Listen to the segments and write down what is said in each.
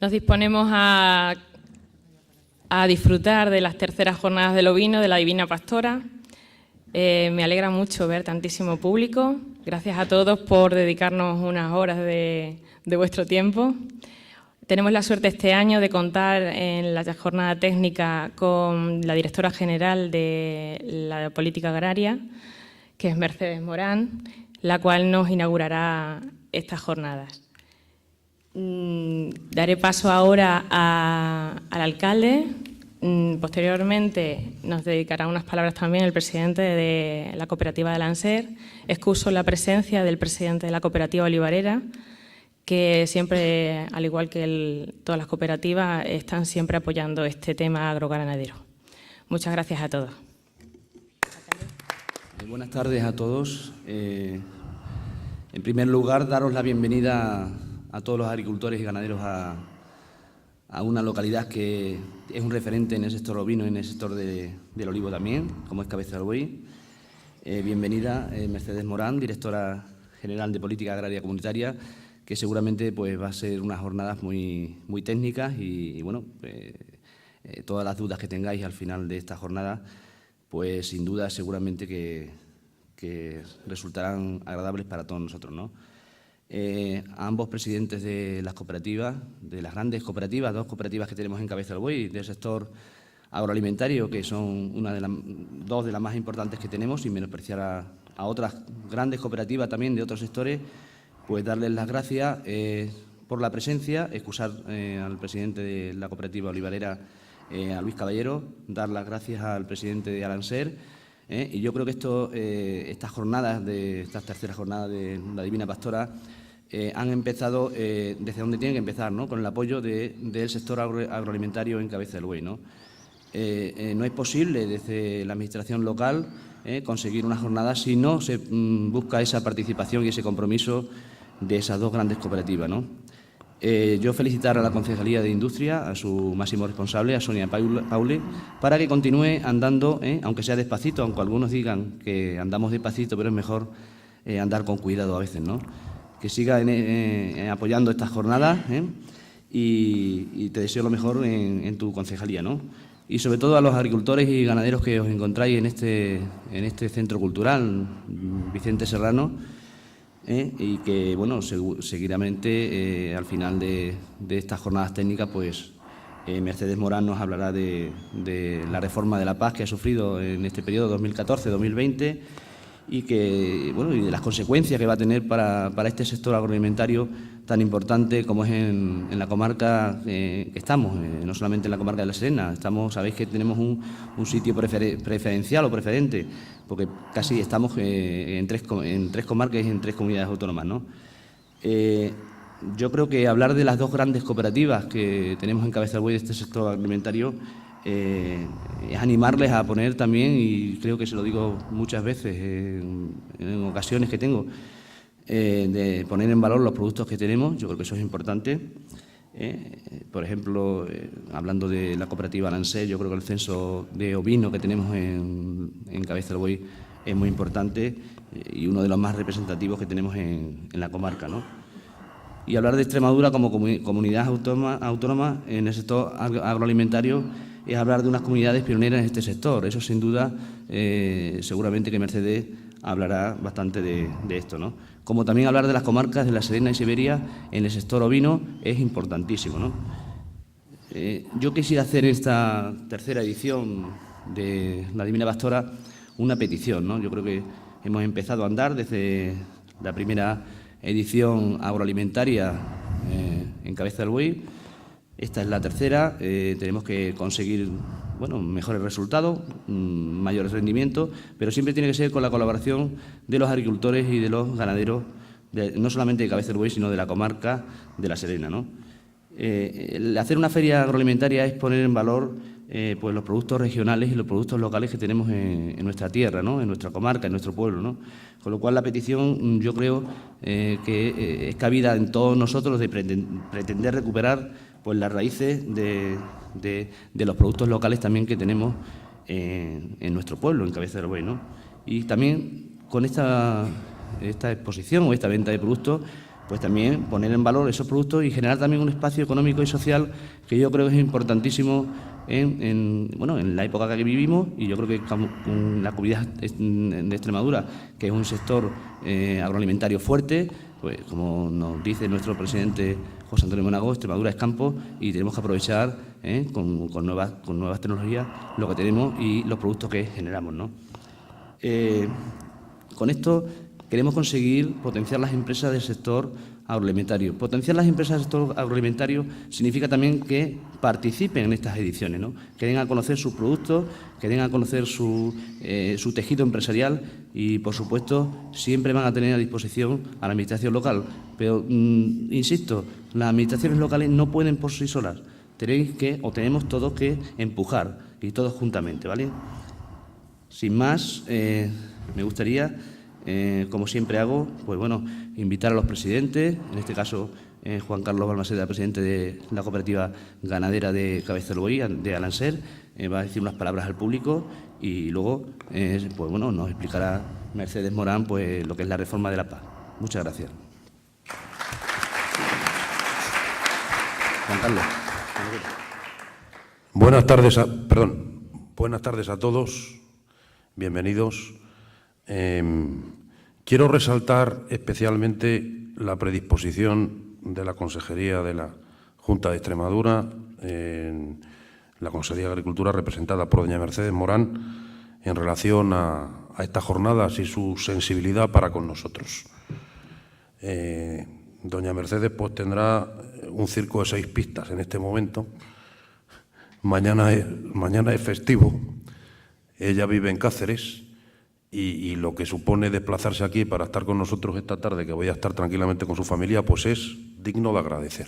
Nos disponemos a disfrutar de las terceras jornadas del ovino de la Divina Pastora. Me alegra mucho ver tantísimo público. Gracias a todos por dedicarnos unas horas de vuestro tiempo. Tenemos la suerte este año de contar en la jornada técnica con la directora general de la Política Agraria, que es Mercedes Morán, la cual nos inaugurará estas jornadas. Daré paso ahora al alcalde. Posteriormente nos dedicará unas palabras también el presidente de la cooperativa de Alanser. Excuso la presencia del presidente de la cooperativa olivarera, que siempre, al igual que todas las cooperativas, están siempre apoyando este tema agroganadero. Muchas gracias a todos. Buenas tardes a todos. En primer lugar, daros la bienvenida a todos los agricultores y ganaderos a una localidad que es un referente en el sector ovino y en el sector del olivo también, como es Cabeza del Buey. Bienvenida, Mercedes Morán, directora general de Política Agraria Comunitaria, que seguramente pues, va a ser unas jornadas muy técnicas y bueno, todas las dudas que tengáis al final de esta jornada, pues sin duda seguramente que resultarán agradables para todos nosotros, ¿no? A ambos presidentes de las cooperativas, de las grandes cooperativas, dos cooperativas que tenemos en Cabeza del Buey, del sector agroalimentario, que son dos de las más importantes que tenemos, sin menospreciar a otras grandes cooperativas también de otros sectores, pues darles las gracias por la presencia, excusar al presidente de la cooperativa olivarera, a Luis Caballero, dar las gracias al presidente de Alanser, y yo creo que estas jornadas, estas terceras jornadas de la Divina Pastora, han empezado desde donde tienen que empezar, ¿no? Con el apoyo del sector agroalimentario en Cabeza del Buey, ¿no? No es posible desde la administración local conseguir una jornada si no se busca esa participación y ese compromiso de esas dos grandes cooperativas, ¿no? Yo felicitar a la Concejalía de Industria, a su máximo responsable, a Sonia Paule, para que continúe andando, aunque sea despacito, aunque algunos digan que andamos despacito, pero es mejor andar con cuidado a veces, ¿no? Que siga apoyando estas jornadas y te deseo lo mejor en tu concejalía, ¿no? Y sobre todo a los agricultores y ganaderos que os encontráis en este centro cultural, Vicente Serrano, y que, bueno, seguidamente, al final de estas jornadas técnicas, pues Mercedes Morán nos hablará de la reforma de la PAC que ha sufrido en este periodo 2014-2020 y de las consecuencias que va a tener para este sector agroalimentario tan importante como es en la comarca que estamos, no solamente en la comarca de La Serena. Sabéis que tenemos un sitio preferencial o preferente, porque casi estamos en tres comarcas y en 3 comunidades autónomas, ¿no? Yo creo que hablar de las dos grandes cooperativas que tenemos en Cabeza del Buey de este sector agroalimentario es animarles a poner también, y creo que se lo digo muchas veces en ocasiones que tengo, de poner en valor los productos que tenemos. Yo creo que eso es importante. Por ejemplo, hablando de la cooperativa Alanser, yo creo que el censo de ovino que tenemos en Cabeza del Buey es muy importante y uno de los más representativos que tenemos en la comarca, ¿no? Y hablar de Extremadura como comunidad autónoma en el sector agroalimentario es hablar de unas comunidades pioneras en este sector. Eso, sin duda, seguramente que Mercedes hablará bastante de esto, ¿no? Como también hablar de las comarcas de La Serena y Siberia en el sector ovino es importantísimo, ¿no? Yo quisiera hacer en esta tercera edición de la Divina Pastora una petición, ¿no? Yo creo que hemos empezado a andar desde la primera edición agroalimentaria en Cabeza del Buey. Esta es la tercera. Tenemos que conseguir, bueno, mejores resultados, mayores rendimientos, pero siempre tiene que ser con la colaboración de los agricultores y de los ganaderos, no solamente de Cabeza del Buey, sino de la comarca de La Serena, ¿no? Hacer una feria agroalimentaria es poner en valor pues los productos regionales y los productos locales que tenemos en nuestra tierra, ¿no? En nuestra comarca, en nuestro pueblo, ¿no? Con lo cual la petición, yo creo que es cabida en todos nosotros de pretender recuperar pues las raíces de los productos locales también que tenemos en nuestro pueblo, en Cabeza del Buey, ¿no? Y también con esta exposición o esta venta de productos, pues también poner en valor esos productos y generar también un espacio económico y social que yo creo que es importantísimo en la época que vivimos, y yo creo que con la comunidad de Extremadura, que es un sector agroalimentario fuerte, pues como nos dice nuestro presidente José Antonio Monago, Extremadura es campo y tenemos que aprovechar con nuevas tecnologías lo que tenemos y los productos que generamos, ¿no? Con esto queremos conseguir potenciar las empresas del sector agroalimentario. Potenciar las empresas del sector agroalimentario significa también que participen en estas ediciones, ¿no? Que den a conocer sus productos, que den a conocer su tejido empresarial y, por supuesto, siempre van a tener a disposición a la Administración local. Pero, insisto, las administraciones locales no pueden por sí solas. Tenemos todos que empujar, y todos juntamente, ¿vale? Sin más, me gustaría, como siempre hago, pues bueno, invitar a los presidentes, en este caso Juan Carlos Balmaseda, presidente de la cooperativa ganadera de Cabeza del Buey, de Alanser, va a decir unas palabras al público y luego pues bueno, nos explicará Mercedes Morán pues lo que es la reforma de la PAC. Muchas gracias. Juan Carlos. Buenas tardes a todos. Bienvenidos. Quiero resaltar especialmente la predisposición de la Consejería de la Junta de Extremadura, la Consejería de Agricultura representada por doña Mercedes Morán, en relación a estas jornadas y su sensibilidad para con nosotros. Doña Mercedes pues tendrá un circo de 6 pistas en este momento. Mañana es festivo. Ella vive en Cáceres y lo que supone desplazarse aquí para estar con nosotros esta tarde, que voy a estar tranquilamente con su familia, pues es digno de agradecer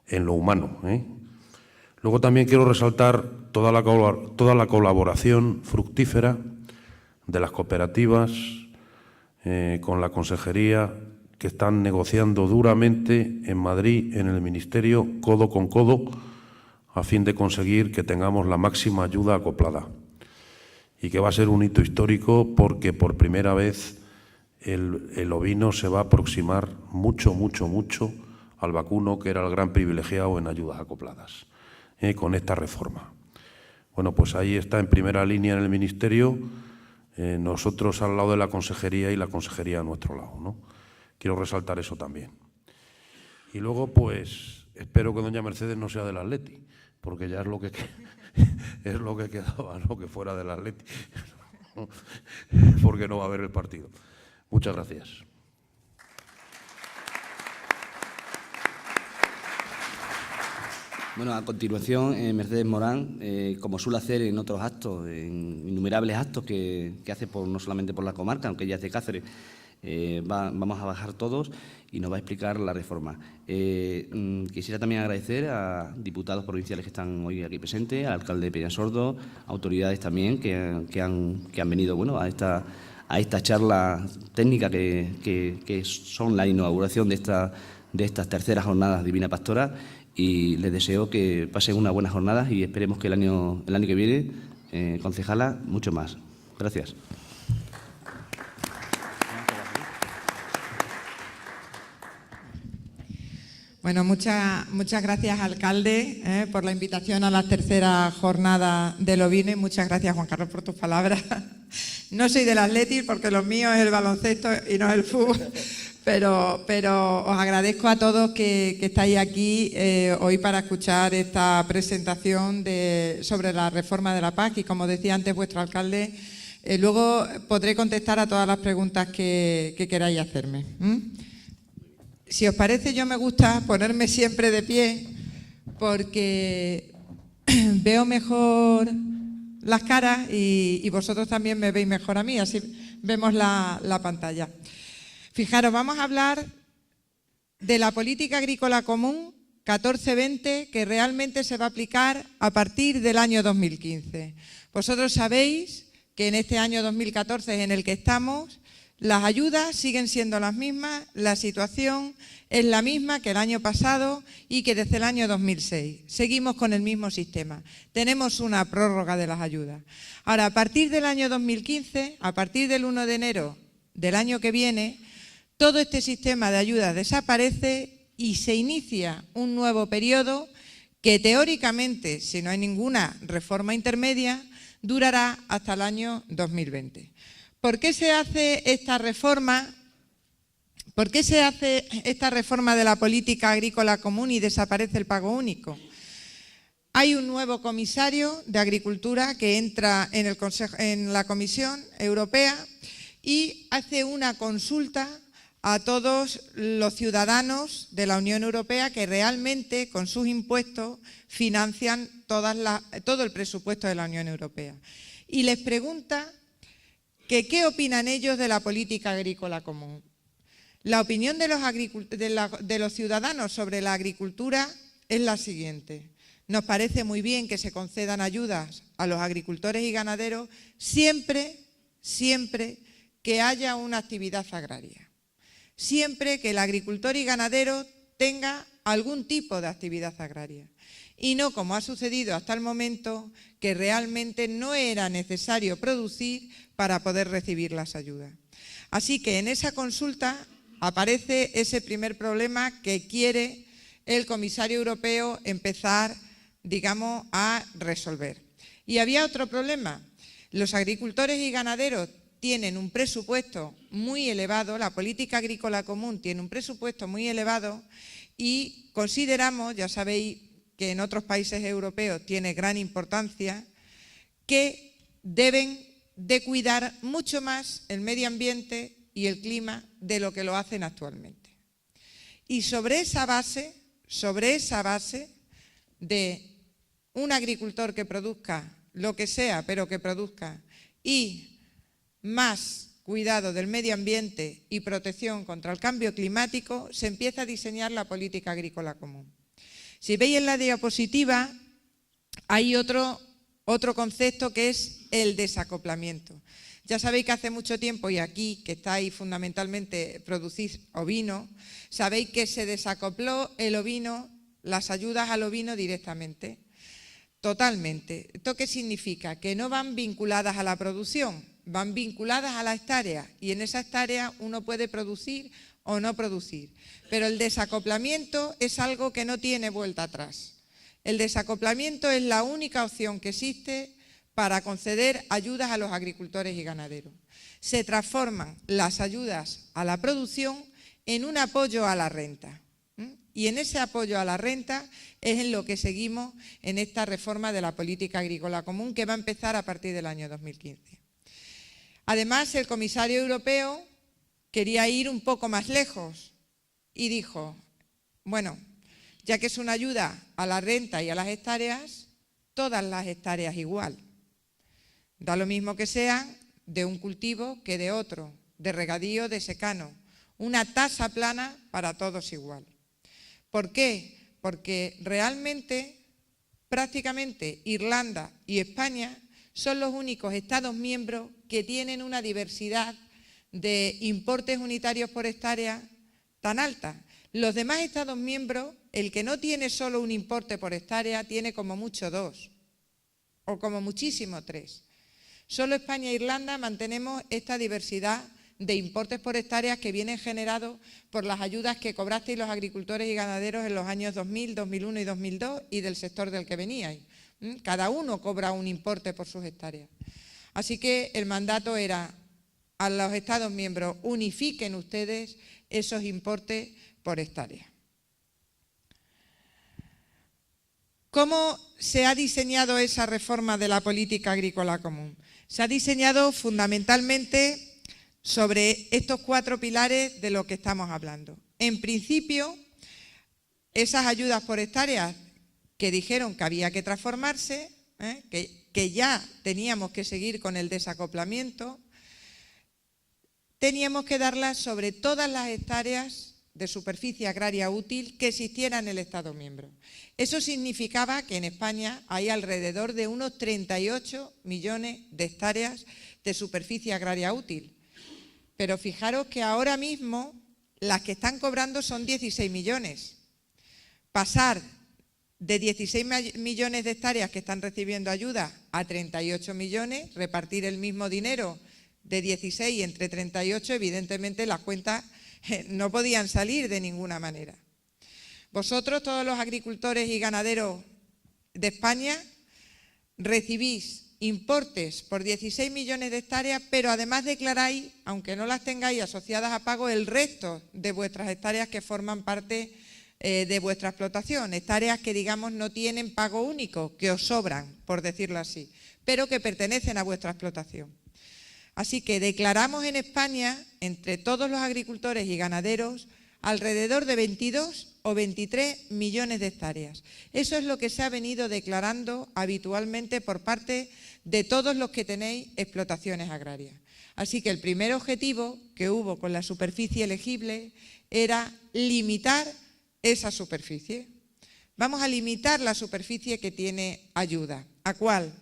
en lo humano, ¿eh? Luego también quiero resaltar toda la colaboración fructífera de las cooperativas con la Consejería, que están negociando duramente en Madrid, en el Ministerio, codo con codo, a fin de conseguir que tengamos la máxima ayuda acoplada. Y que va a ser un hito histórico porque por primera vez el ovino se va a aproximar mucho al vacuno, que era el gran privilegiado en ayudas acopladas, con esta reforma. Bueno, pues ahí está en primera línea en el Ministerio, nosotros al lado de la Consejería y la Consejería a nuestro lado, ¿no? Quiero resaltar eso también. Y luego, pues, espero que doña Mercedes no sea del Atleti, porque ya es lo que quedaba, ¿no? Que fuera del Atleti, porque no va a haber el partido. Muchas gracias. Bueno, a continuación, Mercedes Morán, como suele hacer en otros actos, en innumerables actos que hace no solamente por la comarca, aunque ella es de Cáceres, vamos a bajar todos y nos va a explicar la reforma. Quisiera también agradecer a diputados provinciales que están hoy aquí presentes, al alcalde de Peñasordo, autoridades también que han venido a esta charla técnica que son la inauguración de estas terceras jornadas Divina Pastora, y les deseo que pasen unas buenas jornadas y esperemos que el año que viene, concejala, mucho más. Gracias. Bueno, muchas gracias, alcalde, por la invitación a la tercera jornada del ovino, y muchas gracias, Juan Carlos, por tus palabras. No soy del Athletic porque lo mío es el baloncesto y no el fútbol, pero os agradezco a todos que estáis aquí hoy para escuchar esta presentación sobre la reforma de la PAC, y como decía antes vuestro alcalde, luego podré contestar a todas las preguntas que queráis hacerme. Si os parece, yo me gusta ponerme siempre de pie porque veo mejor las caras y vosotros también me veis mejor a mí, así vemos la pantalla. Fijaros, vamos a hablar de la política agrícola común 14-20, que realmente se va a aplicar a partir del año 2015. Vosotros sabéis que en este año 2014 en el que estamos, las ayudas siguen siendo las mismas, la situación es la misma que el año pasado y que desde el año 2006. Seguimos con el mismo sistema. Tenemos una prórroga de las ayudas. Ahora, a partir del año 2015, a partir del 1 de enero del año que viene, todo este sistema de ayudas desaparece y se inicia un nuevo periodo que teóricamente, si no hay ninguna reforma intermedia, durará hasta el año 2020. ¿Por qué se hace esta reforma? ¿Por qué se hace esta reforma de la política agrícola común y desaparece el pago único? Hay un nuevo comisario de Agricultura que entra en la Comisión Europea y hace una consulta a todos los ciudadanos de la Unión Europea que realmente con sus impuestos financian todo el presupuesto de la Unión Europea. Y les pregunta que qué opinan ellos de la política agrícola común. La opinión de los ciudadanos sobre la agricultura es la siguiente. Nos parece muy bien que se concedan ayudas a los agricultores y ganaderos siempre que haya una actividad agraria. Siempre que el agricultor y ganadero tenga algún tipo de actividad agraria. Y no como ha sucedido hasta el momento, que realmente no era necesario producir para poder recibir las ayudas. Así que en esa consulta aparece ese primer problema que quiere el comisario europeo empezar, digamos, a resolver. Y había otro problema. Los agricultores y ganaderos tienen un presupuesto muy elevado, la política agrícola común tiene un presupuesto muy elevado y consideramos, ya sabéis que en otros países europeos tiene gran importancia, que deben de cuidar mucho más el medio ambiente y el clima de lo que lo hacen actualmente. Y sobre esa base de un agricultor que produzca lo que sea, pero que produzca, y más cuidado del medio ambiente y protección contra el cambio climático, se empieza a diseñar la política agrícola común. Si veis en la diapositiva, hay otro concepto que es el desacoplamiento. Ya sabéis que hace mucho tiempo, y aquí que estáis fundamentalmente producís ovino, sabéis que se desacopló el ovino, las ayudas al ovino directamente, totalmente. ¿Esto qué significa? Que no van vinculadas a la producción, van vinculadas a la hectárea, y en esa hectárea uno puede producir o no producir. Pero el desacoplamiento es algo que no tiene vuelta atrás. El desacoplamiento es la única opción que existe para conceder ayudas a los agricultores y ganaderos. Se transforman las ayudas a la producción en un apoyo a la renta. Y en ese apoyo a la renta es en lo que seguimos en esta reforma de la política agrícola común que va a empezar a partir del año 2015. Además, el comisario europeo quería ir un poco más lejos y dijo, bueno, ya que es una ayuda a la renta y a las hectáreas, todas las hectáreas igual. Da lo mismo que sean de un cultivo que de otro, de regadío, de secano. Una tasa plana para todos igual. ¿Por qué? Porque realmente, prácticamente, Irlanda y España son los únicos Estados miembros que tienen una diversidad de importes unitarios por hectárea tan alta. Los demás Estados miembros, el que no tiene solo un importe por hectárea, tiene como mucho 2 o como muchísimo 3. Solo España e Irlanda mantenemos esta diversidad de importes por hectáreas que vienen generados por las ayudas que cobrasteis los agricultores y ganaderos en los años 2000, 2001 y 2002 y del sector del que veníais. Cada uno cobra un importe por sus hectáreas. Así que el mandato era a los Estados miembros, unifiquen ustedes esos importes por hectárea. ¿Cómo se ha diseñado esa reforma de la política agrícola común? Se ha diseñado fundamentalmente sobre estos 4 pilares de lo que estamos hablando. En principio, esas ayudas por hectárea que dijeron que había que transformarse, que ya teníamos que seguir con el desacoplamiento, teníamos que darlas sobre todas las hectáreas de superficie agraria útil que existieran en el Estado miembro. Eso significaba que en España hay alrededor de unos 38 millones de hectáreas de superficie agraria útil. Pero fijaros que ahora mismo las que están cobrando son 16 millones. Pasar de 16 millones de hectáreas que están recibiendo ayuda a 38 millones, repartir el mismo dinero de 16 entre 38, evidentemente las cuentas no podían salir de ninguna manera. Vosotros, todos los agricultores y ganaderos de España, recibís importes por 16 millones de hectáreas, pero además declaráis, aunque no las tengáis asociadas a pago, el resto de vuestras hectáreas que forman parte de vuestra explotación, hectáreas que, digamos, no tienen pago único, que os sobran, por decirlo así, pero que pertenecen a vuestra explotación. Así que declaramos en España, entre todos los agricultores y ganaderos, alrededor de 22 o 23 millones de hectáreas. Eso es lo que se ha venido declarando habitualmente por parte de todos los que tenéis explotaciones agrarias. Así que el primer objetivo que hubo con la superficie elegible era limitar esa superficie. Vamos a limitar la superficie que tiene ayuda. ¿A cuál?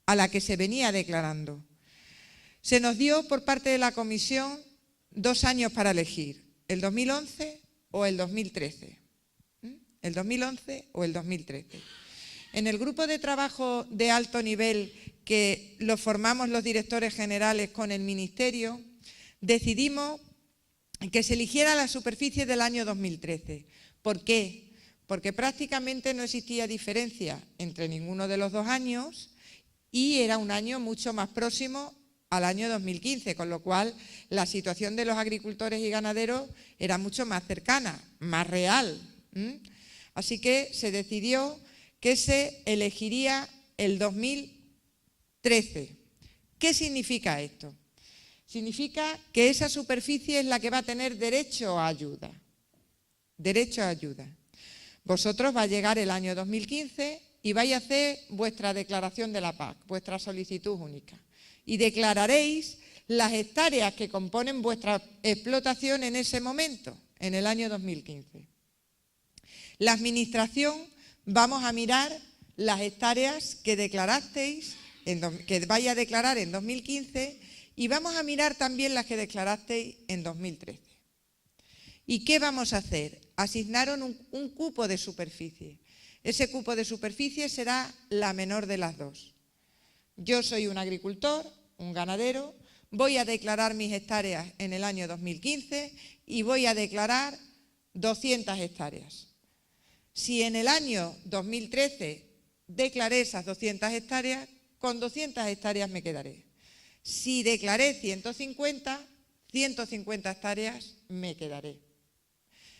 A la que se venía declarando. Se nos dio por parte de la Comisión 2 años para elegir, el 2011 o el 2013. El 2011 o el 2013. En el grupo de trabajo de alto nivel que lo formamos los directores generales con el Ministerio, decidimos que se eligiera la superficie del año 2013. ¿Por qué? Porque prácticamente no existía diferencia entre ninguno de los 2 años y era un año mucho más próximo al año 2015, con lo cual la situación de los agricultores y ganaderos era mucho más cercana, más real. Así que se decidió que se elegiría el 2013. ¿Qué significa esto? Significa que esa superficie es la que va a tener derecho a ayuda. Derecho a ayuda. Vosotros va a llegar el año 2015 y vais a hacer vuestra declaración de la PAC, vuestra solicitud única. Y declararéis las hectáreas que componen vuestra explotación en ese momento, en el año 2015. La Administración vamos a mirar las hectáreas que declarasteis, que vais a declarar en 2015, y vamos a mirar también las que declarasteis en 2013. ¿Y qué vamos a hacer? Asignaron un cupo de superficie. Ese cupo de superficie será la menor de las dos. Yo soy un agricultor, un ganadero, voy a declarar mis hectáreas en el año 2015 y voy a declarar 200 hectáreas. Si en el año 2013 declaré esas 200 hectáreas, con 200 hectáreas me quedaré. Si declaré 150 hectáreas me quedaré.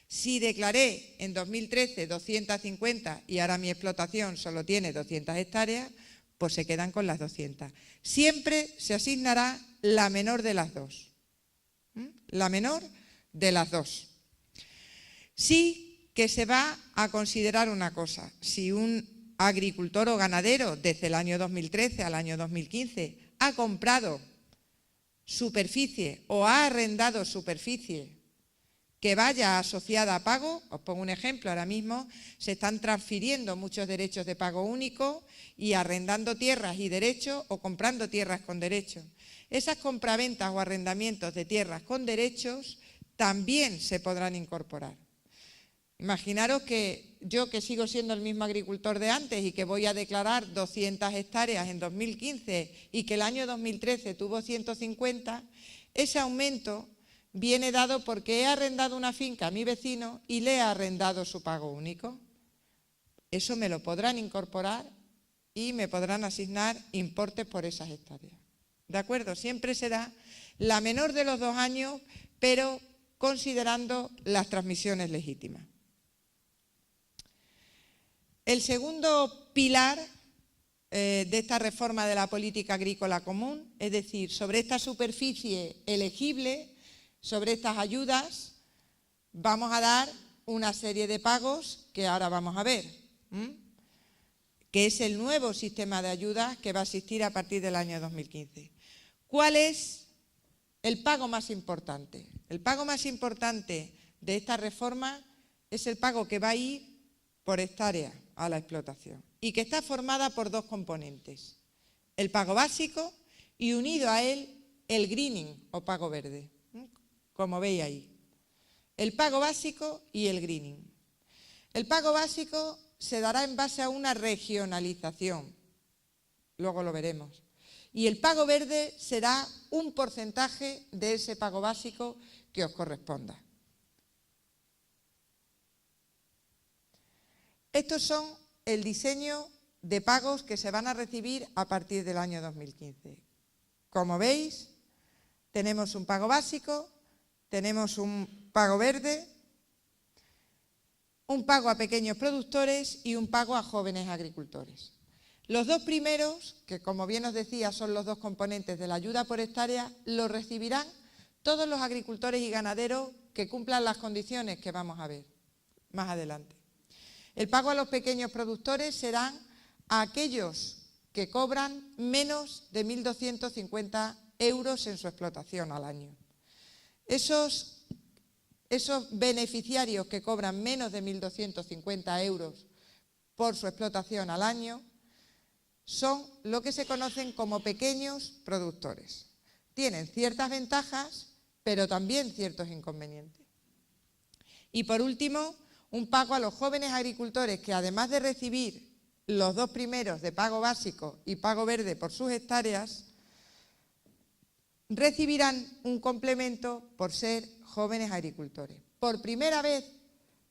Si declaré en 2013 250 y ahora mi explotación solo tiene 200 hectáreas, pues se quedan con las 200. Siempre se asignará la menor de las dos. La menor de las dos. Sí que se va a considerar una cosa. Si un agricultor o ganadero desde el año 2013 al año 2015 ha comprado superficie o ha arrendado superficie que vaya asociada a pago, os pongo un ejemplo, ahora mismo se están transfiriendo muchos derechos de pago único y arrendando tierras y derechos o comprando tierras con derechos. Esas compraventas o arrendamientos de tierras con derechos también se podrán incorporar. Imaginaros que yo, que sigo siendo el mismo agricultor de antes y que voy a declarar 200 hectáreas en 2015 y que el año 2013 tuvo 150, ese aumento viene dado porque he arrendado una finca a mi vecino y le he arrendado su pago único. Eso me lo podrán incorporar y me podrán asignar importes por esas hectáreas. ¿De acuerdo? Siempre será la menor de los 2 años, pero considerando las transmisiones legítimas. El segundo pilar de esta reforma de la política agrícola común, es decir, sobre esta superficie elegible, sobre estas ayudas, vamos a dar una serie de pagos que ahora vamos a ver, que es el nuevo sistema de ayudas que va a existir a partir del año 2015. ¿Cuál es el pago más importante? El pago más importante de esta reforma es el pago que va a ir por hectárea a la explotación y que está formada por 2 componentes, el pago básico y unido a él el greening o pago verde, como veis ahí. El pago básico y el greening. El pago básico se dará en base a una regionalización, luego lo veremos. Y el pago verde será un porcentaje de ese pago básico que os corresponda. Estos son el diseño de pagos que se van a recibir a partir del año 2015. Como veis, tenemos un pago básico, tenemos un pago verde, un pago a pequeños productores y un pago a jóvenes agricultores. Los dos primeros, que como bien os decía son los dos componentes de la ayuda por hectárea, los recibirán todos los agricultores y ganaderos que cumplan las condiciones que vamos a ver más adelante. El pago a los pequeños productores serán a aquellos que cobran menos de 1.250 euros en su explotación al año. Esos beneficiarios que cobran menos de 1.250 euros por su explotación al año son lo que se conocen como pequeños productores. Tienen ciertas ventajas, pero también ciertos inconvenientes. Y por último, un pago a los jóvenes agricultores que, además de recibir los dos primeros de pago básico y pago verde por sus hectáreas, recibirán un complemento por ser jóvenes agricultores. Por primera vez,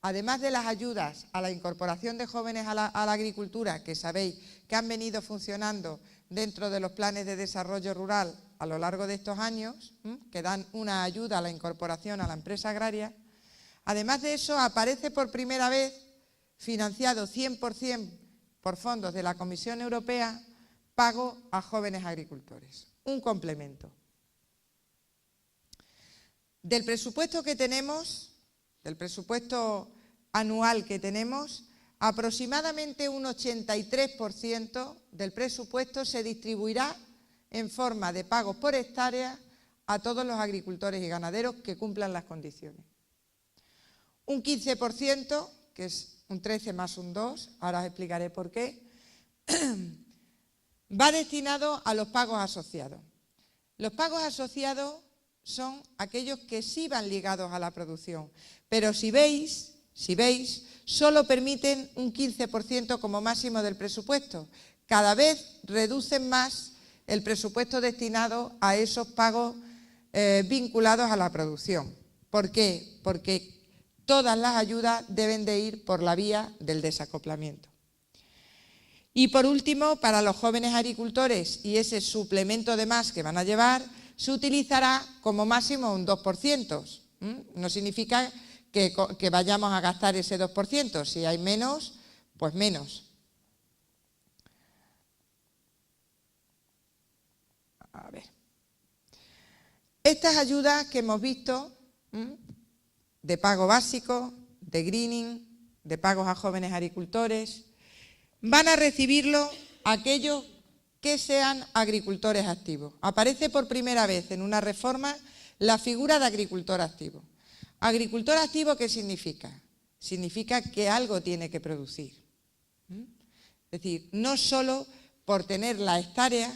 además de las ayudas a la incorporación de jóvenes a la agricultura, que sabéis que han venido funcionando dentro de los planes de desarrollo rural a lo largo de estos años, que dan una ayuda a la incorporación a la empresa agraria, además de eso aparece por primera vez, financiado 100% por fondos de la Comisión Europea, pago a jóvenes agricultores, un complemento. Del presupuesto que tenemos, del presupuesto anual que tenemos, aproximadamente un 83% del presupuesto se distribuirá en forma de pagos por hectárea a todos los agricultores y ganaderos que cumplan las condiciones. Un 15%, que es un 13 más un 2, ahora os explicaré por qué, va destinado a los pagos asociados. Los pagos asociados son aquellos que sí van ligados a la producción, pero si veis, solo permiten un 15% como máximo del presupuesto. Cada vez reducen más el presupuesto destinado a esos pagos vinculados a la producción. ¿Por qué? Porque todas las ayudas deben de ir por la vía del desacoplamiento. Y por último, para los jóvenes agricultores y ese suplemento de más que van a llevar, se utilizará como máximo un 2%. No significa que vayamos a gastar ese 2%. Si hay menos, pues menos. A ver. Estas ayudas que hemos visto, de pago básico, de greening, de pagos a jóvenes agricultores, van a recibirlo aquellos que sean agricultores activos. Aparece por primera vez en una reforma la figura de agricultor activo. ¿Agricultor activo qué significa? Significa que algo tiene que producir. Es decir, no solo por tener la hectárea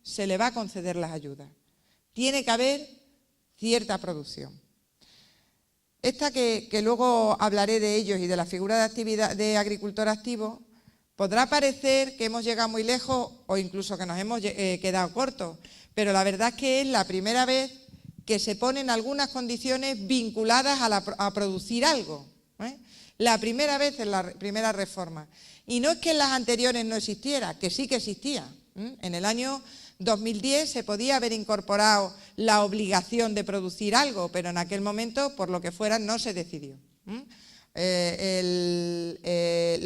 se le va a conceder las ayudas. Tiene que haber cierta producción. Esta que luego hablaré de ellos y de la figura de actividad de agricultor activo, podrá parecer que hemos llegado muy lejos o incluso que nos hemos quedado cortos, pero la verdad es que es la primera vez que se ponen algunas condiciones vinculadas a producir algo. La primera vez en la primera reforma. Y no es que en las anteriores no existiera, que sí que existía. En el año 2010 se podía haber incorporado la obligación de producir algo, pero en aquel momento, por lo que fuera, no se decidió.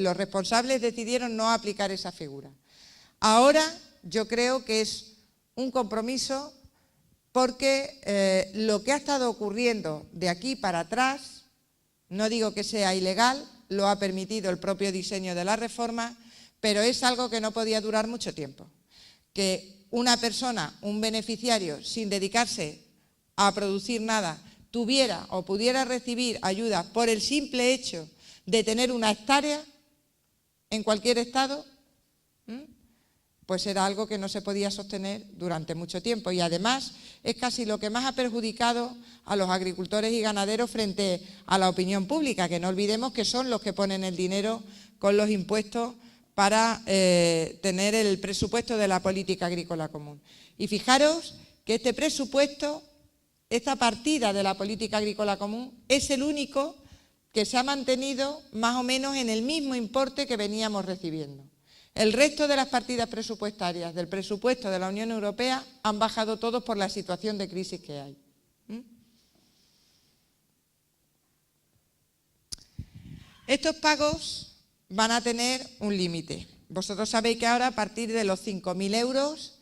Los responsables decidieron no aplicar esa figura. Ahora yo creo que es un compromiso porque lo que ha estado ocurriendo de aquí para atrás, no digo que sea ilegal, lo ha permitido el propio diseño de la reforma, pero es algo que no podía durar mucho tiempo. Que una persona, un beneficiario, sin dedicarse a producir nada, tuviera o pudiera recibir ayuda por el simple hecho de tener una hectárea en cualquier estado, pues era algo que no se podía sostener durante mucho tiempo. Y además es casi lo que más ha perjudicado a los agricultores y ganaderos frente a la opinión pública, que no olvidemos que son los que ponen el dinero con los impuestos para tener el presupuesto de la política agrícola común. Y fijaros que este presupuesto esta partida de la política agrícola común es el único que se ha mantenido más o menos en el mismo importe que veníamos recibiendo. El resto de las partidas presupuestarias del presupuesto de la Unión Europea han bajado todos por la situación de crisis que hay. Estos pagos van a tener un límite. Vosotros sabéis que ahora a partir de los 5.000 euros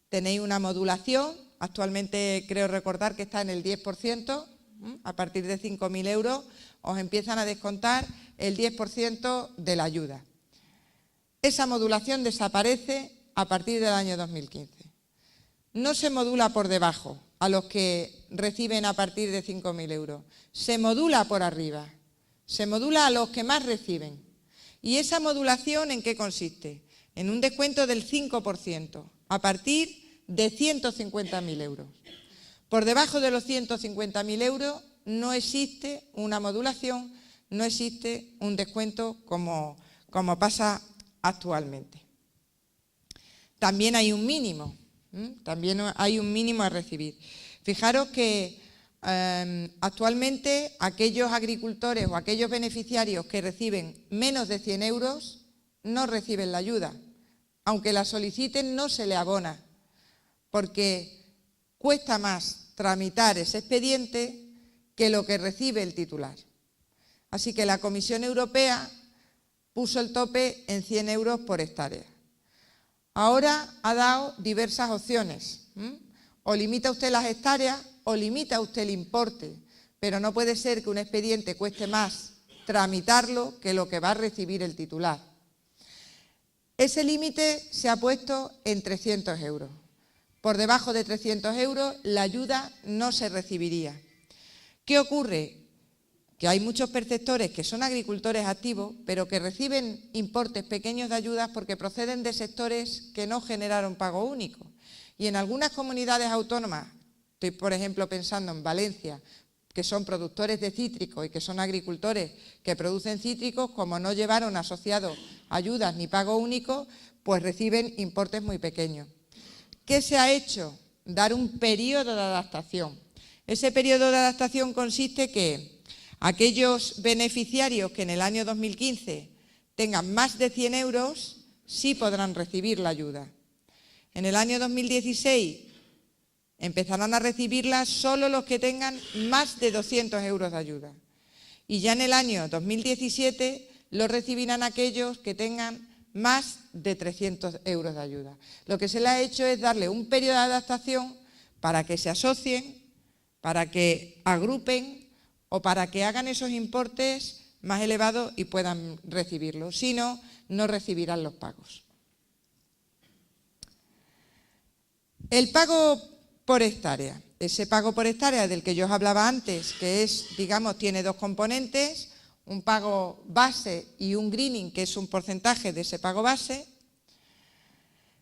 tenéis una modulación. Actualmente creo recordar que está en el 10%. A partir de 5.000 euros os empiezan a descontar el 10% de la ayuda. Esa modulación desaparece a partir del año 2015. No se modula por debajo a los que reciben a partir de 5.000 euros. Se modula por arriba. Se modula a los que más reciben. ¿Y esa modulación en qué consiste? En un descuento del 5% a partir de 150.000 euros. Por debajo de los 150.000 euros no existe una modulación, no existe un descuento como pasa actualmente. También hay un mínimo, a recibir. Fijaros que actualmente aquellos agricultores o aquellos beneficiarios que reciben menos de 100 euros no reciben la ayuda. Aunque la soliciten no se le abona, porque cuesta más tramitar ese expediente que lo que recibe el titular. Así que la Comisión Europea puso el tope en 100 euros por hectárea. Ahora ha dado diversas opciones. O limita usted las hectáreas o limita usted el importe, pero no puede ser que un expediente cueste más tramitarlo que lo que va a recibir el titular. Ese límite se ha puesto en 300 euros. Por debajo de 300 euros la ayuda no se recibiría. ¿Qué ocurre? Que hay muchos perceptores que son agricultores activos, pero que reciben importes pequeños de ayudas porque proceden de sectores que no generaron pago único. Y en algunas comunidades autónomas, estoy por ejemplo pensando en Valencia, que son productores de cítricos y que son agricultores que producen cítricos, como no llevaron asociados ayudas ni pago único, pues reciben importes muy pequeños. ¿Qué se ha hecho? Dar un periodo de adaptación. Ese periodo de adaptación consiste que aquellos beneficiarios que en el año 2015 tengan más de 100 euros sí podrán recibir la ayuda. En el año 2016 empezarán a recibirla solo los que tengan más de 200 euros de ayuda. Y ya en el año 2017 lo recibirán aquellos que tengan más de 300 euros de ayuda. Lo que se le ha hecho es darle un periodo de adaptación para que se asocien, para que agrupen o para que hagan esos importes más elevados y puedan recibirlos. Si no, no recibirán los pagos. El pago por hectárea. Ese pago por hectárea del que yo os hablaba antes, que es, digamos, tiene dos componentes, un pago base y un greening, que es un porcentaje de ese pago base,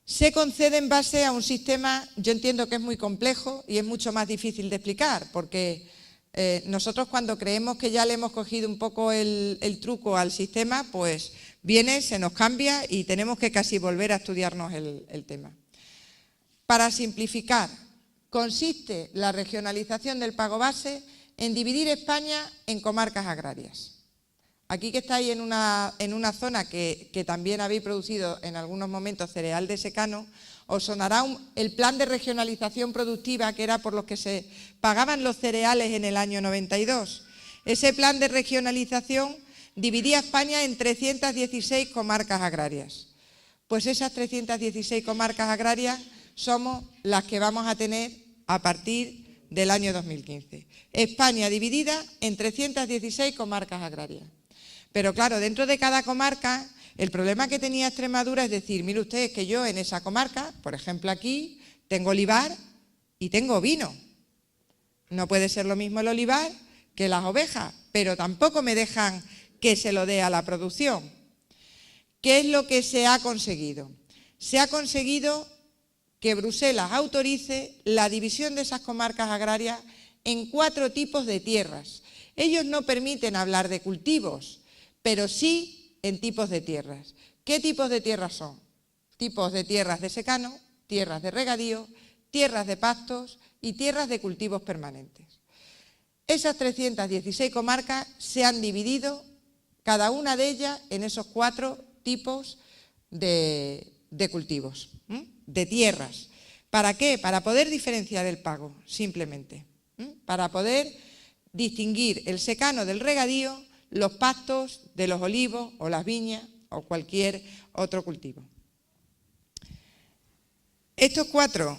se concede en base a un sistema, yo entiendo que es muy complejo y es mucho más difícil de explicar, porque nosotros cuando creemos que ya le hemos cogido un poco el truco al sistema, pues viene, se nos cambia y tenemos que casi volver a estudiarnos el tema. Para simplificar, consiste la regionalización del pago base en dividir España en comarcas agrarias. Aquí que estáis en una zona que también habéis producido en algunos momentos cereal de secano, os sonará el plan de regionalización productiva que era por los que se pagaban los cereales en el año 92. Ese plan de regionalización dividía España en 316 comarcas agrarias. Pues esas 316 comarcas agrarias somos las que vamos a tener a partir del año 2015. España dividida en 316 comarcas agrarias. Pero claro, dentro de cada comarca, el problema que tenía Extremadura es decir, mire usted, es que yo en esa comarca, por ejemplo aquí, tengo olivar y tengo vino. No puede ser lo mismo el olivar que las ovejas, pero tampoco me dejan que se lo dé a la producción. ¿Qué es lo que se ha conseguido? Se ha conseguido que Bruselas autorice la división de esas comarcas agrarias en 4 tipos de tierras. Ellos no permiten hablar de cultivos, pero sí en tipos de tierras. ¿Qué tipos de tierras son? Tipos de tierras de secano, tierras de regadío, tierras de pastos y tierras de cultivos permanentes. Esas 316 comarcas se han dividido, cada una de ellas, en esos 4 tipos de cultivos, de tierras. ¿Para qué? Para poder diferenciar el pago, simplemente. Para poder distinguir el secano del regadío, los pastos de los olivos o las viñas o cualquier otro cultivo. Estos 4,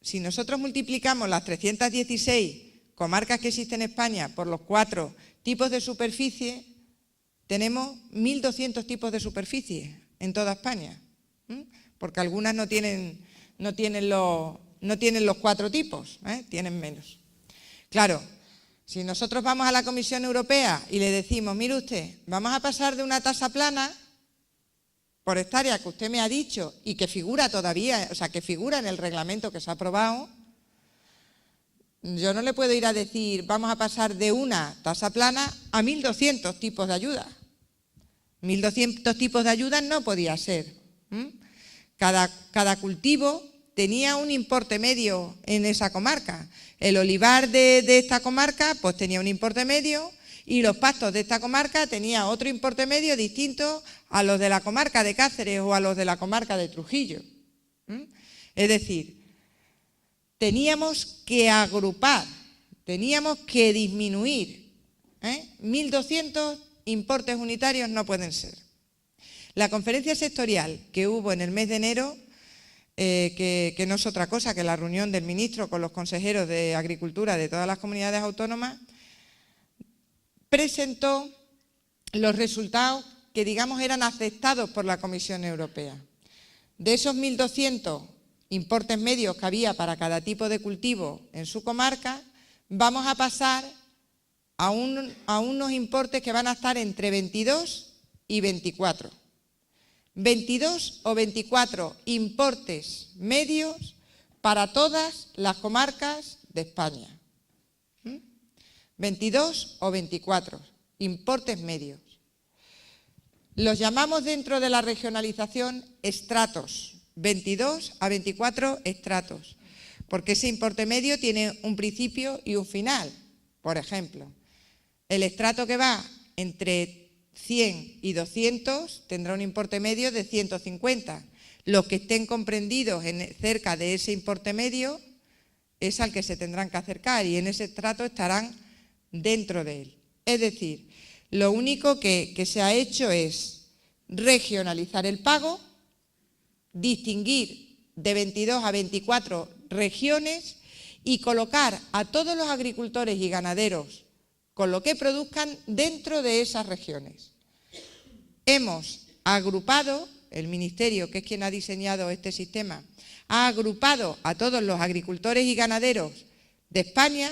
si nosotros multiplicamos las 316 comarcas que existen en España por los 4 tipos de superficie, tenemos 1.200 tipos de superficie en toda España, porque algunas no tienen los 4 tipos, tienen menos. Claro, si nosotros vamos a la Comisión Europea y le decimos, mire usted, vamos a pasar de una tasa plana por hectárea que usted me ha dicho y que figura todavía, o sea, que figura en el reglamento que se ha aprobado, yo no le puedo ir a decir, vamos a pasar de una tasa plana a 1.200 tipos de ayuda. 1.200 tipos de ayuda no podía ser. Cada cultivo tenía un importe medio en esa comarca. El olivar de esta comarca pues tenía un importe medio y los pastos de esta comarca tenía otro importe medio distinto a los de la comarca de Cáceres o a los de la comarca de Trujillo. Es decir, teníamos que agrupar, teníamos que disminuir. 1.200 importes unitarios no pueden ser. La conferencia sectorial que hubo en el mes de enero, que no es otra cosa que la reunión del ministro con los consejeros de Agricultura de todas las comunidades autónomas, presentó los resultados que, digamos, eran aceptados por la Comisión Europea. De esos 1.200 importes medios que había para cada tipo de cultivo en su comarca, vamos a pasar a unos importes que van a estar entre 22 y 24. 22 o 24 importes medios para todas las comarcas de España. 22 o 24 importes medios. Los llamamos dentro de la regionalización estratos. 22 a 24 estratos, porque ese importe medio tiene un principio y un final. Por ejemplo, el estrato que va entre 100 y 200 tendrá un importe medio de 150. Los que estén comprendidos cerca de ese importe medio es al que se tendrán que acercar y en ese estrato estarán dentro de él. Es decir, lo único que se ha hecho es regionalizar el pago, distinguir de 22 a 24 regiones y colocar a todos los agricultores y ganaderos con lo que produzcan dentro de esas regiones. Hemos agrupado, el Ministerio, que es quien ha diseñado este sistema, ha agrupado a todos los agricultores y ganaderos de España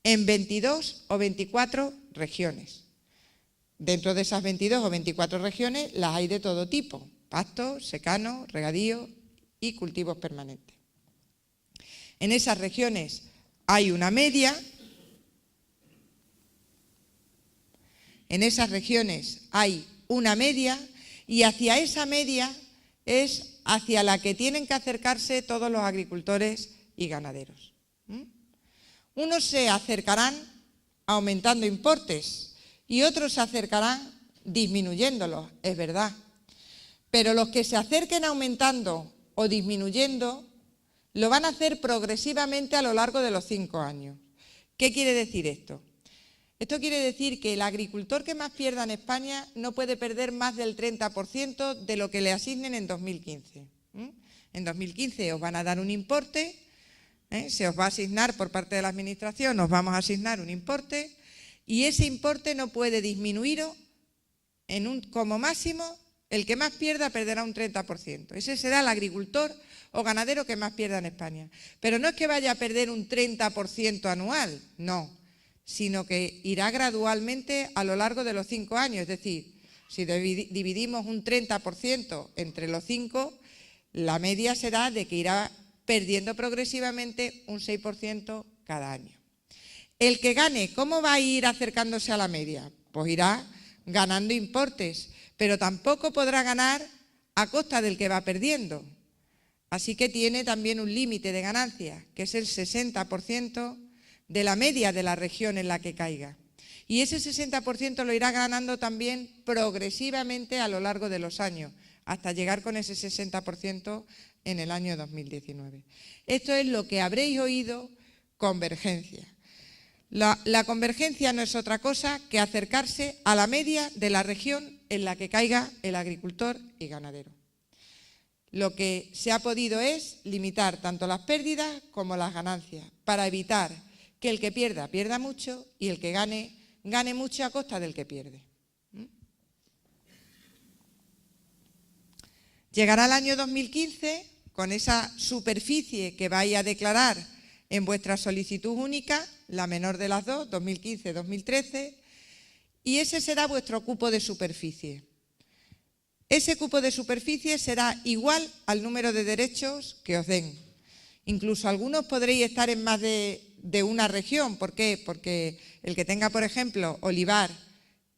en 22 o 24 regiones. Dentro de esas 22 o 24 regiones las hay de todo tipo: pasto, secano, regadío y cultivos permanentes. En esas regiones hay una media. En esas regiones hay una media y hacia esa media es hacia la que tienen que acercarse todos los agricultores y ganaderos. Unos se acercarán aumentando importes y otros se acercarán disminuyéndolos, es verdad. Pero los que se acerquen aumentando o disminuyendo lo van a hacer progresivamente a lo largo de los 5 años. ¿Qué quiere decir esto? Esto quiere decir que el agricultor que más pierda en España no puede perder más del 30% de lo que le asignen en 2015. En 2015 os van a dar un importe, se os va a asignar por parte de la Administración, os vamos a asignar un importe y ese importe no puede disminuir como máximo. El que más pierda perderá un 30%. Ese será el agricultor o ganadero que más pierda en España. Pero no es que vaya a perder un 30% anual, no, sino que irá gradualmente a lo largo de los 5 años. Es decir, si dividimos un 30% entre los 5, la media será de que irá perdiendo progresivamente un 6% cada año. El que gane, ¿cómo va a ir acercándose a la media? Pues irá ganando importes, pero tampoco podrá ganar a costa del que va perdiendo. Así que tiene también un límite de ganancia, que es el 60% de la media de la región en la que caiga. Y ese 60% lo irá ganando también progresivamente a lo largo de los años, hasta llegar con ese 60% en el año 2019. Esto es lo que habréis oído convergencia. La convergencia no es otra cosa que acercarse a la media de la región en la que caiga el agricultor y ganadero. Lo que se ha podido es limitar tanto las pérdidas como las ganancias, para evitar que el que pierda, pierda mucho y el que gane, gane mucho a costa del que pierde. Llegará el año 2015 con esa superficie que vais a declarar en vuestra solicitud única, la menor de las dos, 2015-2013, y ese será vuestro cupo de superficie. Ese cupo de superficie será igual al número de derechos que os den. Incluso algunos podréis estar en más de una región. ¿Por qué? Porque el que tenga, por ejemplo, olivar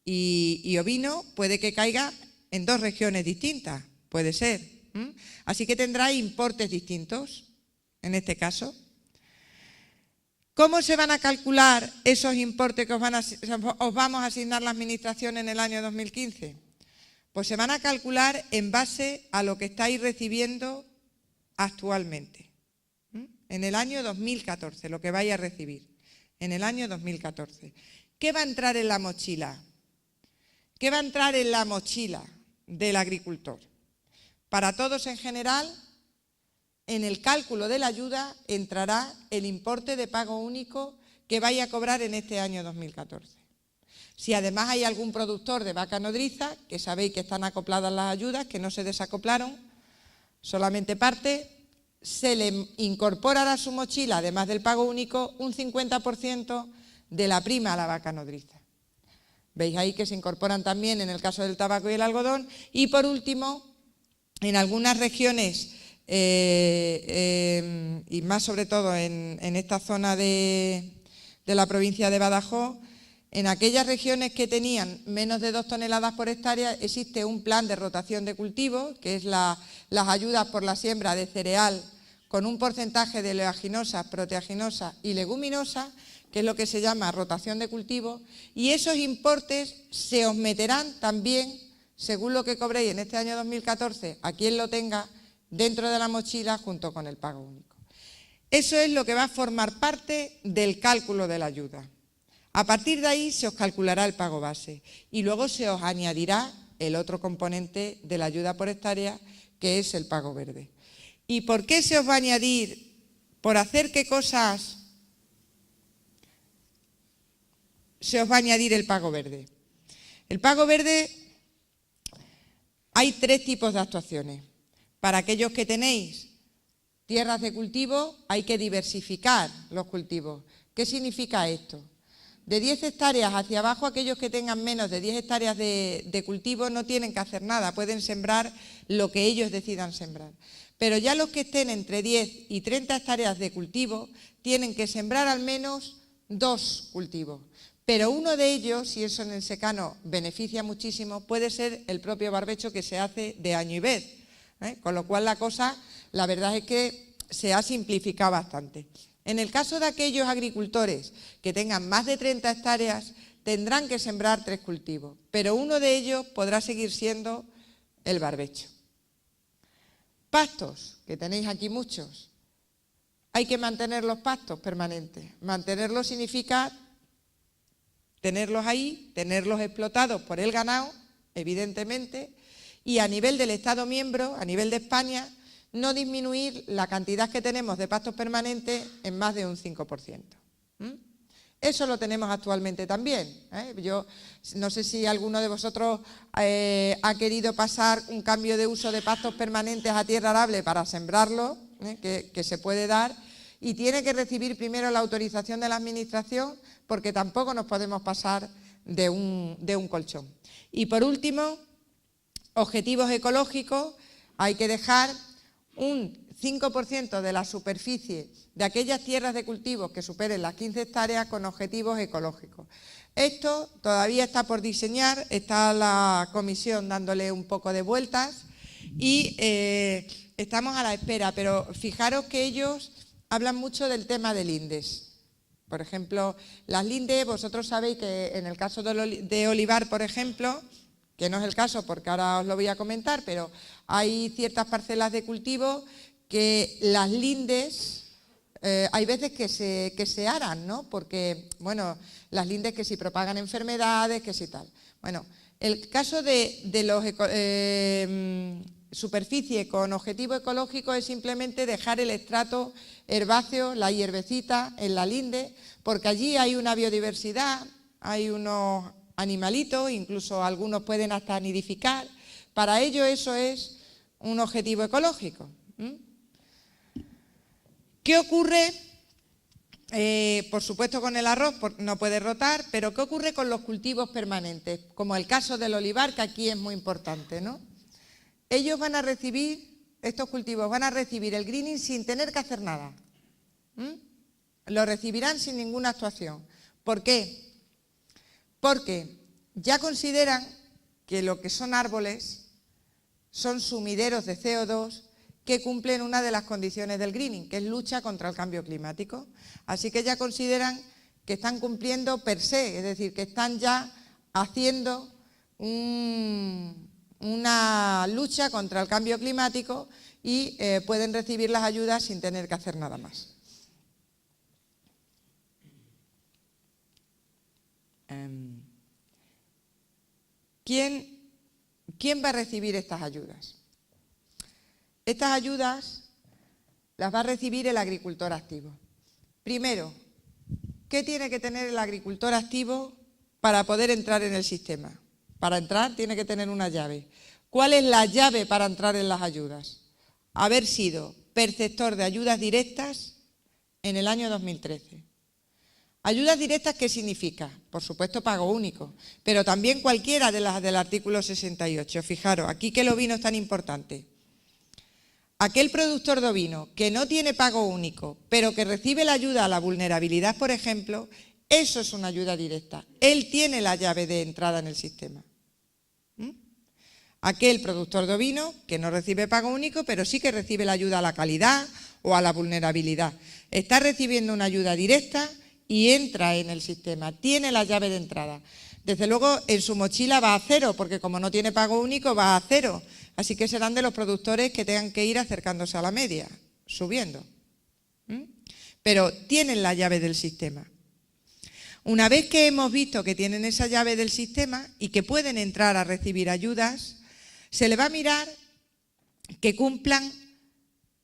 y ovino puede que caiga en dos regiones distintas, puede ser. Así que tendrá importes distintos en este caso. ¿Cómo se van a calcular esos importes que os vamos a asignar la Administración en el año 2015? Pues se van a calcular en base a lo que estáis recibiendo actualmente. En el año 2014, lo que vais a recibir. En el año 2014. ¿Qué va a entrar en la mochila? ¿Qué va a entrar en la mochila del agricultor? Para todos en general, en el cálculo de la ayuda entrará el importe de pago único que vaya a cobrar en este año 2014. Si además hay algún productor de vaca nodriza, que sabéis que están acopladas las ayudas, que no se desacoplaron, solamente parte, se le incorporará a su mochila, además del pago único, un 50% de la prima a la vaca nodriza. Veis ahí que se incorporan también en el caso del tabaco y el algodón. Y por último, en algunas regiones, y más sobre todo en esta zona de la provincia de Badajoz, en aquellas regiones que tenían menos de 2 toneladas por hectárea existe un plan de rotación de cultivos, que es las ayudas por la siembra de cereal con un porcentaje de oleaginosas, proteaginosas y leguminosas, que es lo que se llama rotación de cultivos, y esos importes se os meterán también, según lo que cobréis en este año 2014, a quien lo tenga, dentro de la mochila junto con el pago único. Eso es lo que va a formar parte del cálculo de la ayuda. A partir de ahí se os calculará el pago base y luego se os añadirá el otro componente de la ayuda por hectárea, que es el pago verde. ¿Y por qué se os va a añadir? ¿Por hacer qué cosas se os va a añadir el pago verde? El pago verde, hay 3 tipos de actuaciones. Para aquellos que tenéis tierras de cultivo, hay que diversificar los cultivos. ¿Qué significa esto? De 10 hectáreas hacia abajo, aquellos que tengan menos de 10 hectáreas de cultivo no tienen que hacer nada, pueden sembrar lo que ellos decidan sembrar. Pero ya los que estén entre 10 y 30 hectáreas de cultivo tienen que sembrar al menos 2 cultivos. Pero uno de ellos, y eso en el secano beneficia muchísimo, puede ser el propio barbecho que se hace de año y vez. Con lo cual la cosa, la verdad es que se ha simplificado bastante. En el caso de aquellos agricultores que tengan más de 30 hectáreas, tendrán que sembrar 3 cultivos, pero uno de ellos podrá seguir siendo el barbecho. Pastos, que tenéis aquí muchos. Hay que mantener los pastos permanentes. Mantenerlos significa tenerlos ahí, tenerlos explotados por el ganado, evidentemente, y a nivel del Estado miembro, a nivel de España, no disminuir la cantidad que tenemos de pastos permanentes en más de un 5%. Eso lo tenemos actualmente también. Yo no sé si alguno de vosotros ha querido pasar un cambio de uso de pastos permanentes a tierra arable para sembrarlo, que se puede dar, y tiene que recibir primero la autorización de la Administración, porque tampoco nos podemos pasar de un colchón. Y por último, objetivos ecológicos. Hay que dejar un 5% de la superficie de aquellas tierras de cultivos que superen las 15 hectáreas con objetivos ecológicos. Esto todavía está por diseñar, está la comisión dándole un poco de vueltas y estamos a la espera, pero fijaros que ellos hablan mucho del tema del INDES. Por ejemplo, las lindes, vosotros sabéis que en el caso de olivar, por ejemplo, que no es el caso porque ahora os lo voy a comentar, pero hay ciertas parcelas de cultivo que las lindes, hay veces que se aran, ¿no? Porque, bueno, las lindes que si propagan enfermedades, que si tal. Bueno, el caso de los superficie con objetivo ecológico es simplemente dejar el estrato herbáceo, la hierbecita en la linde, porque allí hay una biodiversidad, hay unos animalitos, incluso algunos pueden hasta nidificar. Para ello eso es un objetivo ecológico. ¿Qué ocurre? Por supuesto con el arroz no puede rotar, pero ¿qué ocurre con los cultivos permanentes? Como el caso del olivar, que aquí es muy importante, ¿no? Ellos van a recibir, estos cultivos van a recibir el greening sin tener que hacer nada. Lo recibirán sin ninguna actuación. ¿Por qué? Porque ya consideran que lo que son árboles son sumideros de CO2 que cumplen una de las condiciones del greening, que es lucha contra el cambio climático. Así que ya consideran que están cumpliendo per se, es decir, que están ya haciendo una lucha contra el cambio climático y pueden recibir las ayudas sin tener que hacer nada más. ¿Quién va a recibir estas ayudas? Estas ayudas las va a recibir el agricultor activo. Primero, ¿qué tiene que tener el agricultor activo para poder entrar en el sistema? Para entrar tiene que tener una llave. ¿Cuál es la llave para entrar en las ayudas? Haber sido perceptor de ayudas directas en el año 2013. ¿Ayudas directas qué significa? Por supuesto pago único, pero también cualquiera de las del artículo 68. Fijaros, aquí que el ovino es tan importante. Aquel productor de ovino que no tiene pago único, pero que recibe la ayuda a la vulnerabilidad, por ejemplo, eso es una ayuda directa. Él tiene la llave de entrada en el sistema. Aquel productor de ovino que no recibe pago único, pero sí que recibe la ayuda a la calidad o a la vulnerabilidad. Está recibiendo una ayuda directa y entra en el sistema, tiene la llave de entrada. Desde luego en su mochila va a cero, porque como no tiene pago único va a cero. Así que serán de los productores que tengan que ir acercándose a la media, subiendo. Pero tienen la llave del sistema. Una vez que hemos visto que tienen esa llave del sistema y que pueden entrar a recibir ayudas, se le va a mirar que cumplan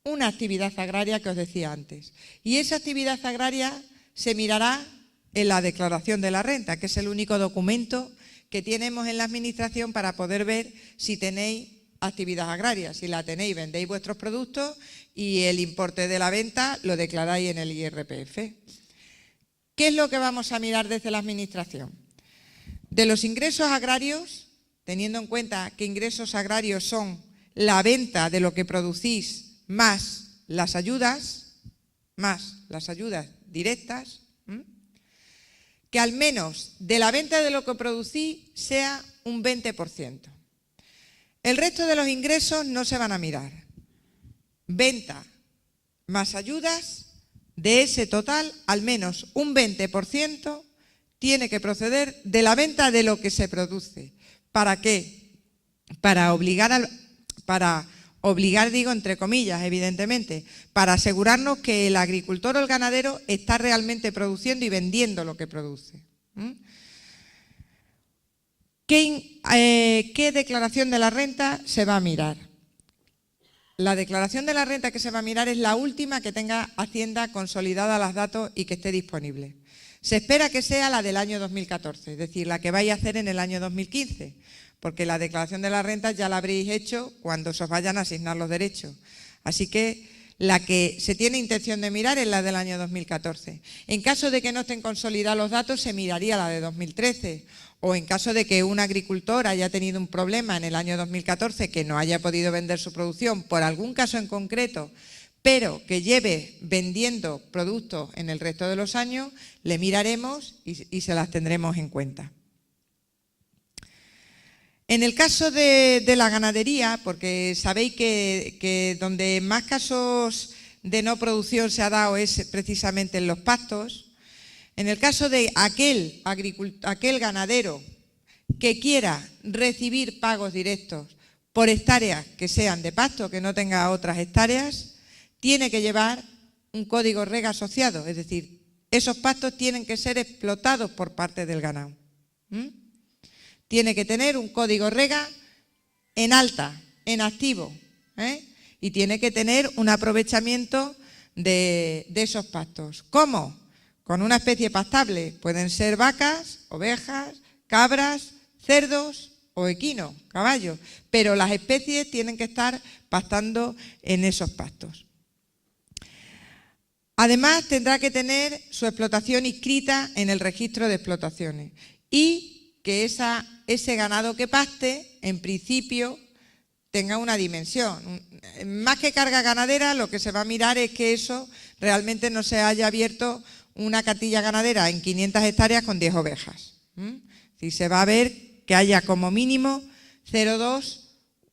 una actividad agraria que os decía antes. Y esa actividad agraria se mirará en la declaración de la renta, que es el único documento que tenemos en la administración para poder ver si tenéis actividad agraria. Si la tenéis, vendéis vuestros productos y el importe de la venta lo declaráis en el IRPF. ¿Qué es lo que vamos a mirar desde la administración? De los ingresos agrarios, teniendo en cuenta que ingresos agrarios son la venta de lo que producís más las ayudas directas, que al menos de la venta de lo que producís sea un 20%. El resto de los ingresos no se van a mirar. Venta más ayudas, de ese total, al menos un 20% tiene que proceder de la venta de lo que se produce. ¿Para qué? Para obligar, digo entre comillas, evidentemente, para asegurarnos que el agricultor o el ganadero está realmente produciendo y vendiendo lo que produce. ¿Qué declaración de la renta se va a mirar? La declaración de la renta que se va a mirar es la última que tenga Hacienda consolidada los datos y que esté disponible. Se espera que sea la del año 2014, es decir, la que vais a hacer en el año 2015, porque la declaración de la renta ya la habréis hecho cuando se os vayan a asignar los derechos. Así que la que se tiene intención de mirar es la del año 2014. En caso de que no estén consolidados los datos, se miraría la de 2013. O en caso de que un agricultor haya tenido un problema en el año 2014 que no haya podido vender su producción por algún caso en concreto, pero que lleve vendiendo productos en el resto de los años, le miraremos y se las tendremos en cuenta. En el caso de la ganadería, porque sabéis que donde más casos de no producción se ha dado es precisamente en los pastos, en el caso de aquel ganadero que quiera recibir pagos directos por hectáreas que sean de pasto, que no tenga otras hectáreas, tiene que llevar un código rega asociado, es decir, esos pastos tienen que ser explotados por parte del ganado. Tiene que tener un código rega en alta, en activo, y tiene que tener un aprovechamiento de esos pastos. ¿Cómo? Con una especie pastable. Pueden ser vacas, ovejas, cabras, cerdos o equinos, caballos, pero las especies tienen que estar pastando en esos pastos. Además, tendrá que tener su explotación inscrita en el registro de explotaciones y que ese ganado que paste, en principio, tenga una dimensión. Más que carga ganadera, lo que se va a mirar es que eso realmente no se haya abierto una catilla ganadera en 500 hectáreas con 10 ovejas. Si se va a ver que haya como mínimo 0,2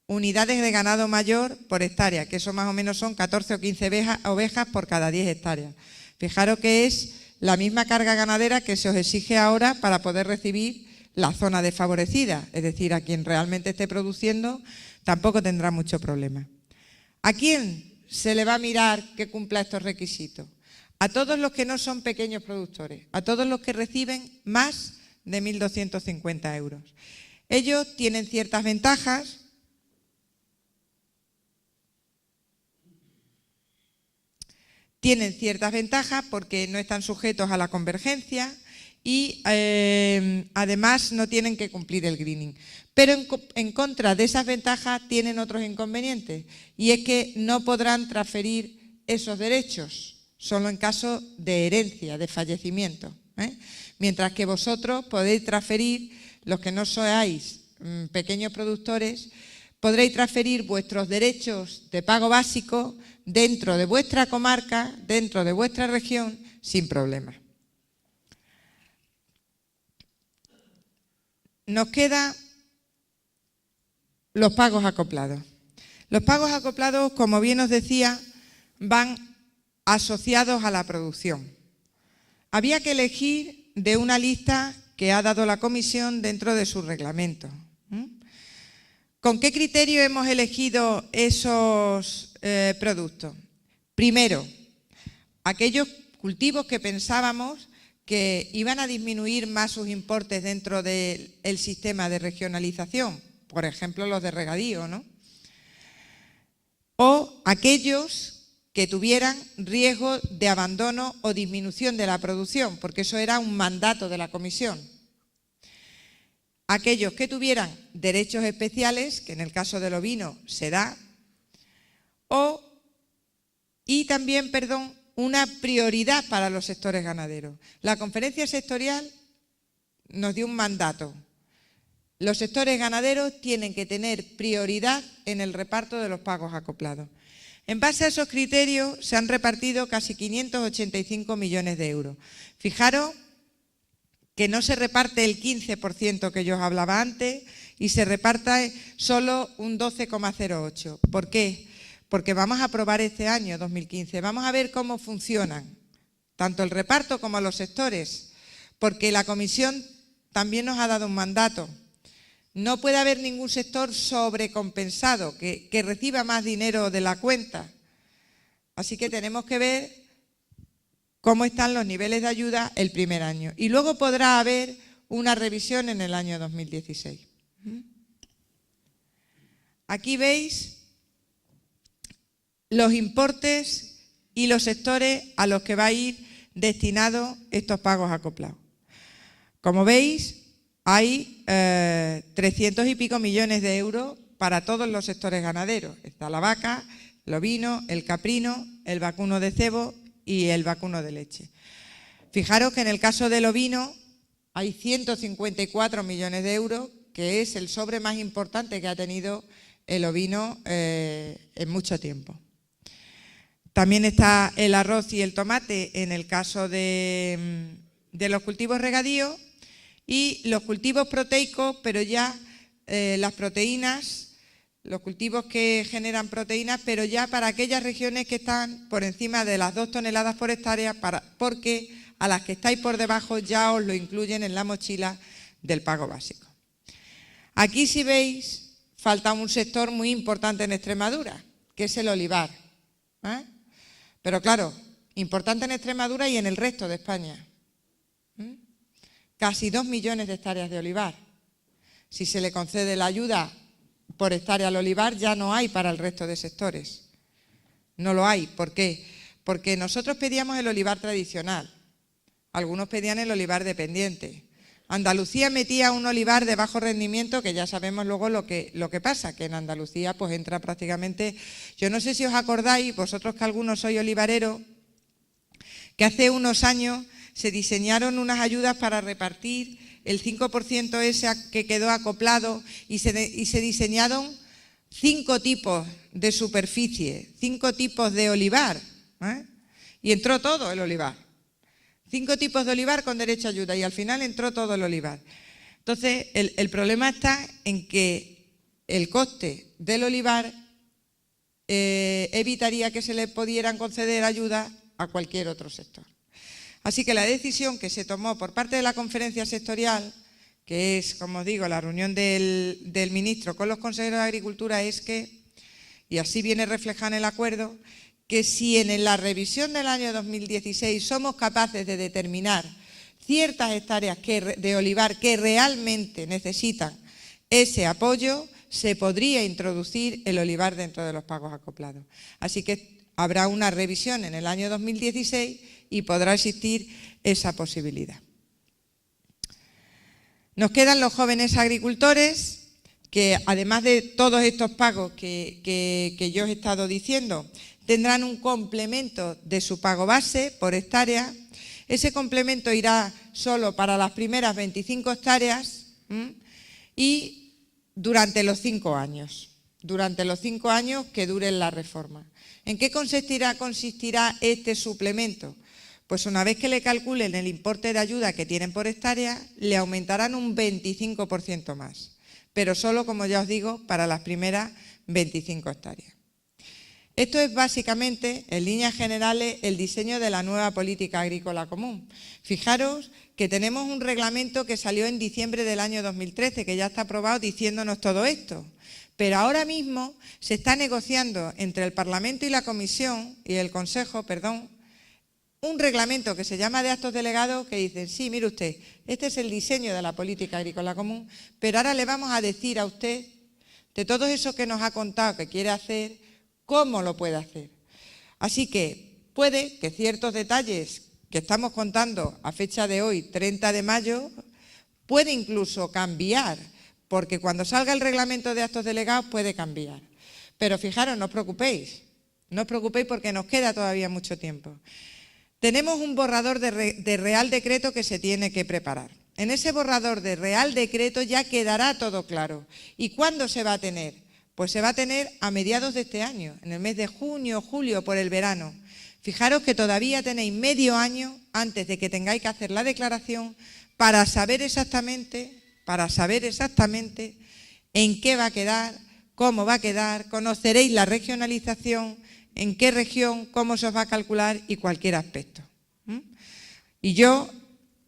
unidades de ganado mayor por hectárea, que eso más o menos son 14 o 15 ovejas por cada 10 hectáreas. Fijaros que es la misma carga ganadera que se os exige ahora para poder recibir la zona desfavorecida, es decir, a quien realmente esté produciendo tampoco tendrá mucho problema. ¿A quién se le va a mirar que cumpla estos requisitos? A todos los que no son pequeños productores, a todos los que reciben más de 1.250 euros. Ellos tienen ciertas ventajas. Tienen ciertas ventajas porque no están sujetos a la convergencia y además no tienen que cumplir el greening. Pero en contra de esas ventajas tienen otros inconvenientes y es que no podrán transferir esos derechos, solo en caso de herencia, de fallecimiento. Mientras que vosotros podéis transferir, los que no sois pequeños productores, podréis transferir vuestros derechos de pago básico dentro de vuestra comarca, dentro de vuestra región, sin problema. Nos quedan los pagos acoplados. Los pagos acoplados, como bien os decía, van asociados a la producción. Había que elegir de una lista que ha dado la Comisión dentro de su reglamento. ¿Con qué criterio hemos elegido esos productos? Primero, aquellos cultivos que pensábamos que iban a disminuir más sus importes dentro del sistema de regionalización, por ejemplo los de regadío, ¿no? O aquellos que tuvieran riesgo de abandono o disminución de la producción, porque eso era un mandato de la Comisión. Aquellos que tuvieran derechos especiales, que en el caso del ovino se da, y también, una prioridad para los sectores ganaderos. La conferencia sectorial nos dio un mandato. Los sectores ganaderos tienen que tener prioridad en el reparto de los pagos acoplados. En base a esos criterios se han repartido casi 585 millones de euros. Fijaros que no se reparte el 15% que yo os hablaba antes y se reparte solo un 12,08%. ¿Por qué? Porque vamos a aprobar este año, 2015, vamos a ver cómo funcionan, tanto el reparto como los sectores, porque la Comisión también nos ha dado un mandato. No puede haber ningún sector sobrecompensado, que reciba más dinero de la cuenta. Así que tenemos que ver cómo están los niveles de ayuda el primer año. Y luego podrá haber una revisión en el año 2016. Aquí veis los importes y los sectores a los que va a ir destinados estos pagos acoplados. Como veis, hay 300 y pico millones de euros para todos los sectores ganaderos. Está la vaca, el ovino, el caprino, el vacuno de cebo y el vacuno de leche. Fijaros que en el caso del ovino hay 154 millones de euros, que es el sobre más importante que ha tenido el ovino en mucho tiempo. También está el arroz y el tomate en el caso de los cultivos regadíos y los cultivos proteicos, pero ya las proteínas, los cultivos que generan proteínas, pero ya para aquellas regiones que están por encima de las 2 toneladas por hectárea, porque a las que estáis por debajo ya os lo incluyen en la mochila del pago básico. Aquí, si veis, falta un sector muy importante en Extremadura, que es el olivar. Pero claro, importante en Extremadura y en el resto de España. Casi 2 millones de hectáreas de olivar. Si se le concede la ayuda por hectárea al olivar, ya no hay para el resto de sectores. No lo hay. ¿Por qué? Porque nosotros pedíamos el olivar tradicional. Algunos pedían el olivar dependiente. Andalucía metía un olivar de bajo rendimiento, que ya sabemos luego lo que pasa, que en Andalucía pues entra prácticamente... Yo no sé si os acordáis, vosotros que algunos sois olivareros, que hace unos años se diseñaron unas ayudas para repartir el 5% ese que quedó acoplado y se diseñaron 5 tipos de superficie, 5 tipos de olivar, y entró todo el olivar. 5 tipos de olivar con derecho a ayuda y al final entró todo el olivar. Entonces, el problema está en que el coste del olivar evitaría que se le pudieran conceder ayuda a cualquier otro sector. Así que la decisión que se tomó por parte de la conferencia sectorial, que es, como os digo, la reunión del ministro con los consejeros de Agricultura, es que, y así viene reflejado en el acuerdo, que si en la revisión del año 2016 somos capaces de determinar ciertas hectáreas de olivar que realmente necesitan ese apoyo, se podría introducir el olivar dentro de los pagos acoplados. Así que habrá una revisión en el año 2016 y podrá existir esa posibilidad. Nos quedan los jóvenes agricultores, que además de todos estos pagos que yo os he estado diciendo, tendrán un complemento de su pago base por hectárea. Ese complemento irá solo para las primeras 25 hectáreas y durante los 5 años. Durante los 5 años que dure la reforma. ¿En qué consistirá este suplemento? Pues una vez que le calculen el importe de ayuda que tienen por hectárea, le aumentarán un 25% más. Pero solo, como ya os digo, para las primeras 25 hectáreas. Esto es básicamente, en líneas generales, el diseño de la nueva política agrícola común. Fijaros que tenemos un reglamento que salió en diciembre del año 2013, que ya está aprobado diciéndonos todo esto. Pero ahora mismo se está negociando entre el Parlamento y la Comisión, y el Consejo, perdón, un reglamento que se llama de actos delegados que dicen, sí, mire usted, este es el diseño de la política agrícola común, pero ahora le vamos a decir a usted, de todo eso que nos ha contado que quiere hacer, cómo lo puede hacer. Así que puede que ciertos detalles que estamos contando a fecha de hoy, 30 de mayo, puede incluso cambiar, porque cuando salga el reglamento de actos delegados puede cambiar. Pero fijaros, no os preocupéis porque nos queda todavía mucho tiempo. Tenemos un borrador de Real Decreto que se tiene que preparar. En ese borrador de Real Decreto ya quedará todo claro. ¿Y cuándo se va a tener? Pues se va a tener a mediados de este año, en el mes de junio, julio, por el verano. Fijaros que todavía tenéis medio año antes de que tengáis que hacer la declaración para saber exactamente en qué va a quedar, cómo va a quedar, conoceréis la regionalización, en qué región, cómo se os va a calcular y cualquier aspecto. Y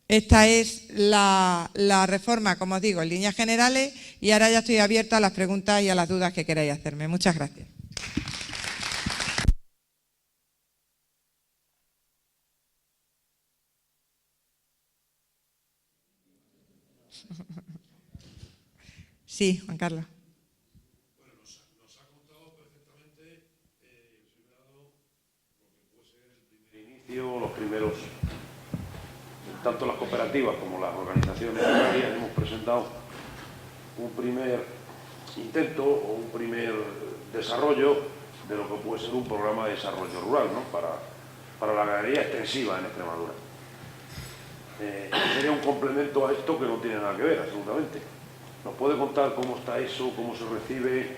esta es la reforma, como os digo, en líneas generales, y ahora ya estoy abierta a las preguntas y a las dudas que queráis hacerme. Muchas gracias. Sí, Juan Carlos. Bueno, nos ha contado perfectamente, lo que puede ser el primer inicio, los primeros, tanto las cooperativas como las organizaciones agrarias hemos presentado un primer intento o un primer desarrollo de lo que puede ser un programa de desarrollo rural, ¿no? para la ganadería extensiva en Extremadura. Sería un complemento a esto que no tiene nada que ver, absolutamente. ¿Nos puede contar cómo está eso, cómo se recibe?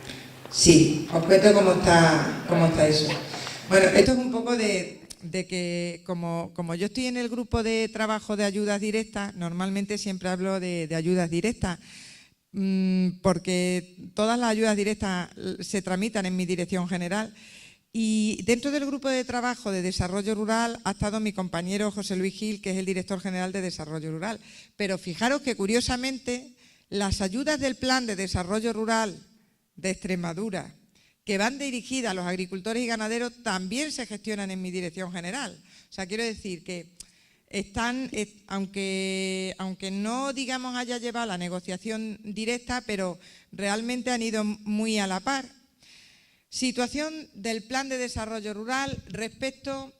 Sí, os cuento cómo está eso. Bueno, esto es un poco de que, como yo estoy en el grupo de trabajo de ayudas directas, normalmente siempre hablo de ayudas directas, porque todas las ayudas directas se tramitan en mi dirección general. Y dentro del grupo de trabajo de desarrollo rural ha estado mi compañero José Luis Gil, que es el director general de desarrollo rural. Pero fijaros que curiosamente las ayudas del Plan de Desarrollo Rural de Extremadura, que van dirigidas a los agricultores y ganaderos, también se gestionan en mi dirección general. O sea, quiero decir que están, aunque no, digamos, haya llevado la negociación directa, pero realmente han ido muy a la par. Situación del Plan de Desarrollo Rural respecto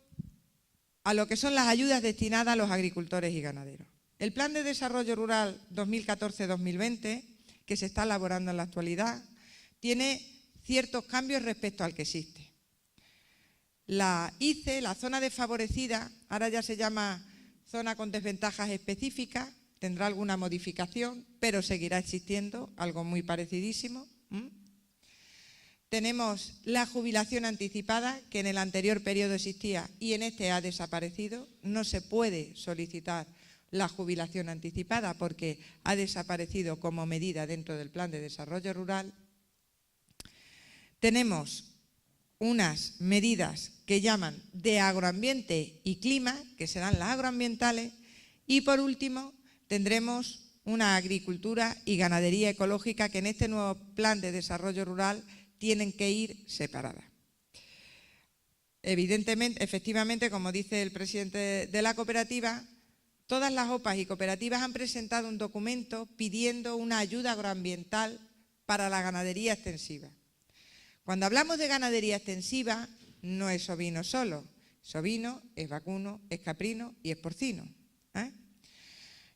a lo que son las ayudas destinadas a los agricultores y ganaderos. El Plan de Desarrollo Rural 2014-2020, que se está elaborando en la actualidad, tiene ciertos cambios respecto al que existe. La ICE, la zona desfavorecida, ahora ya se llama zona con desventajas específicas, tendrá alguna modificación, pero seguirá existiendo, algo muy parecidísimo. Tenemos la jubilación anticipada, que en el anterior periodo existía y en este ha desaparecido. No se puede solicitar la jubilación anticipada porque ha desaparecido como medida dentro del Plan de Desarrollo Rural. Tenemos unas medidas que llaman de agroambiente y clima, que serán las agroambientales, y por último tendremos una agricultura y ganadería ecológica que en este nuevo Plan de Desarrollo Rural tienen que ir separadas. Evidentemente, efectivamente, como dice el presidente de la cooperativa, todas las OPAs y cooperativas han presentado un documento pidiendo una ayuda agroambiental para la ganadería extensiva. Cuando hablamos de ganadería extensiva, no es ovino solo. Es ovino, es vacuno, es caprino y es porcino.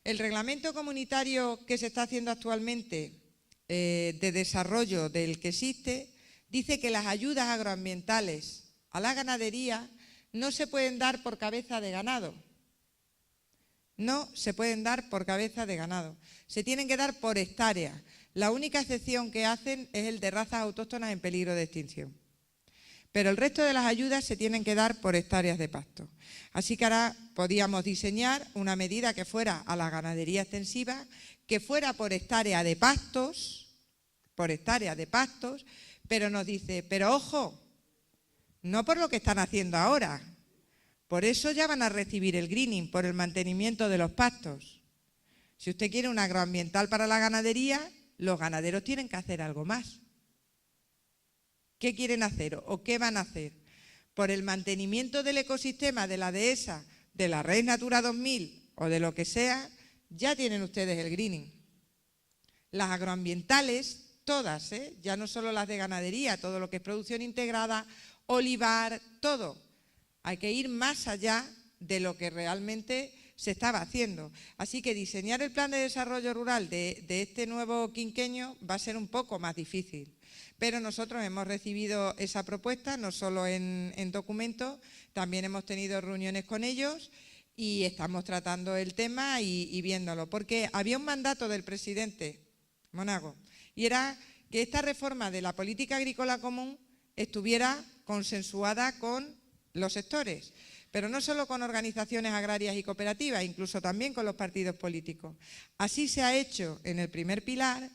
El reglamento comunitario que se está haciendo actualmente de desarrollo del que existe, dice que las ayudas agroambientales a la ganadería no se pueden dar por cabeza de ganado. No se pueden dar por cabeza de ganado. Se tienen que dar por hectárea. La única excepción que hacen es el de razas autóctonas en peligro de extinción. Pero el resto de las ayudas se tienen que dar por hectáreas de pasto. Así que ahora podíamos diseñar una medida que fuera a la ganadería extensiva, que fuera por hectárea de pastos, pero nos dice, pero ojo, no por lo que están haciendo ahora, por eso ya van a recibir el greening, por el mantenimiento de los pastos. Si usted quiere un agroambiental para la ganadería, los ganaderos tienen que hacer algo más. ¿Qué quieren hacer o qué van a hacer? Por el mantenimiento del ecosistema de la dehesa, de la Red Natura 2000 o de lo que sea, ya tienen ustedes el greening. Las agroambientales, todas, ya no solo las de ganadería, todo lo que es producción integrada, olivar, todo. Hay que ir más allá de lo que realmente se estaba haciendo. Así que diseñar el plan de desarrollo rural de este nuevo quinquenio va a ser un poco más difícil. Pero nosotros hemos recibido esa propuesta, no solo en documento, también hemos tenido reuniones con ellos y estamos tratando el tema y viéndolo. Porque había un mandato del presidente Monago y era que esta reforma de la política agrícola común estuviera consensuada con los sectores, pero no solo con organizaciones agrarias y cooperativas, incluso también con los partidos políticos. Así se ha hecho en el primer pilar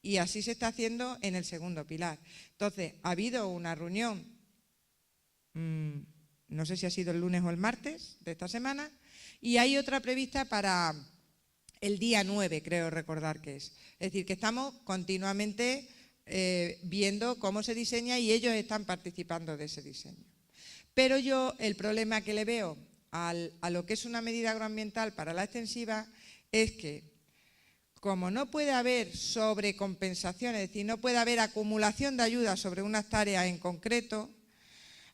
y así se está haciendo en el segundo pilar. Entonces, ha habido una reunión, no sé si ha sido el lunes o el martes de esta semana, y hay otra prevista para el día 9, creo recordar que es. Es decir, que estamos continuamente viendo cómo se diseña y ellos están participando de ese diseño. Pero yo el problema que le veo a lo que es una medida agroambiental para la extensiva es que como no puede haber sobrecompensación, es decir, no puede haber acumulación de ayudas sobre unas tareas en concreto,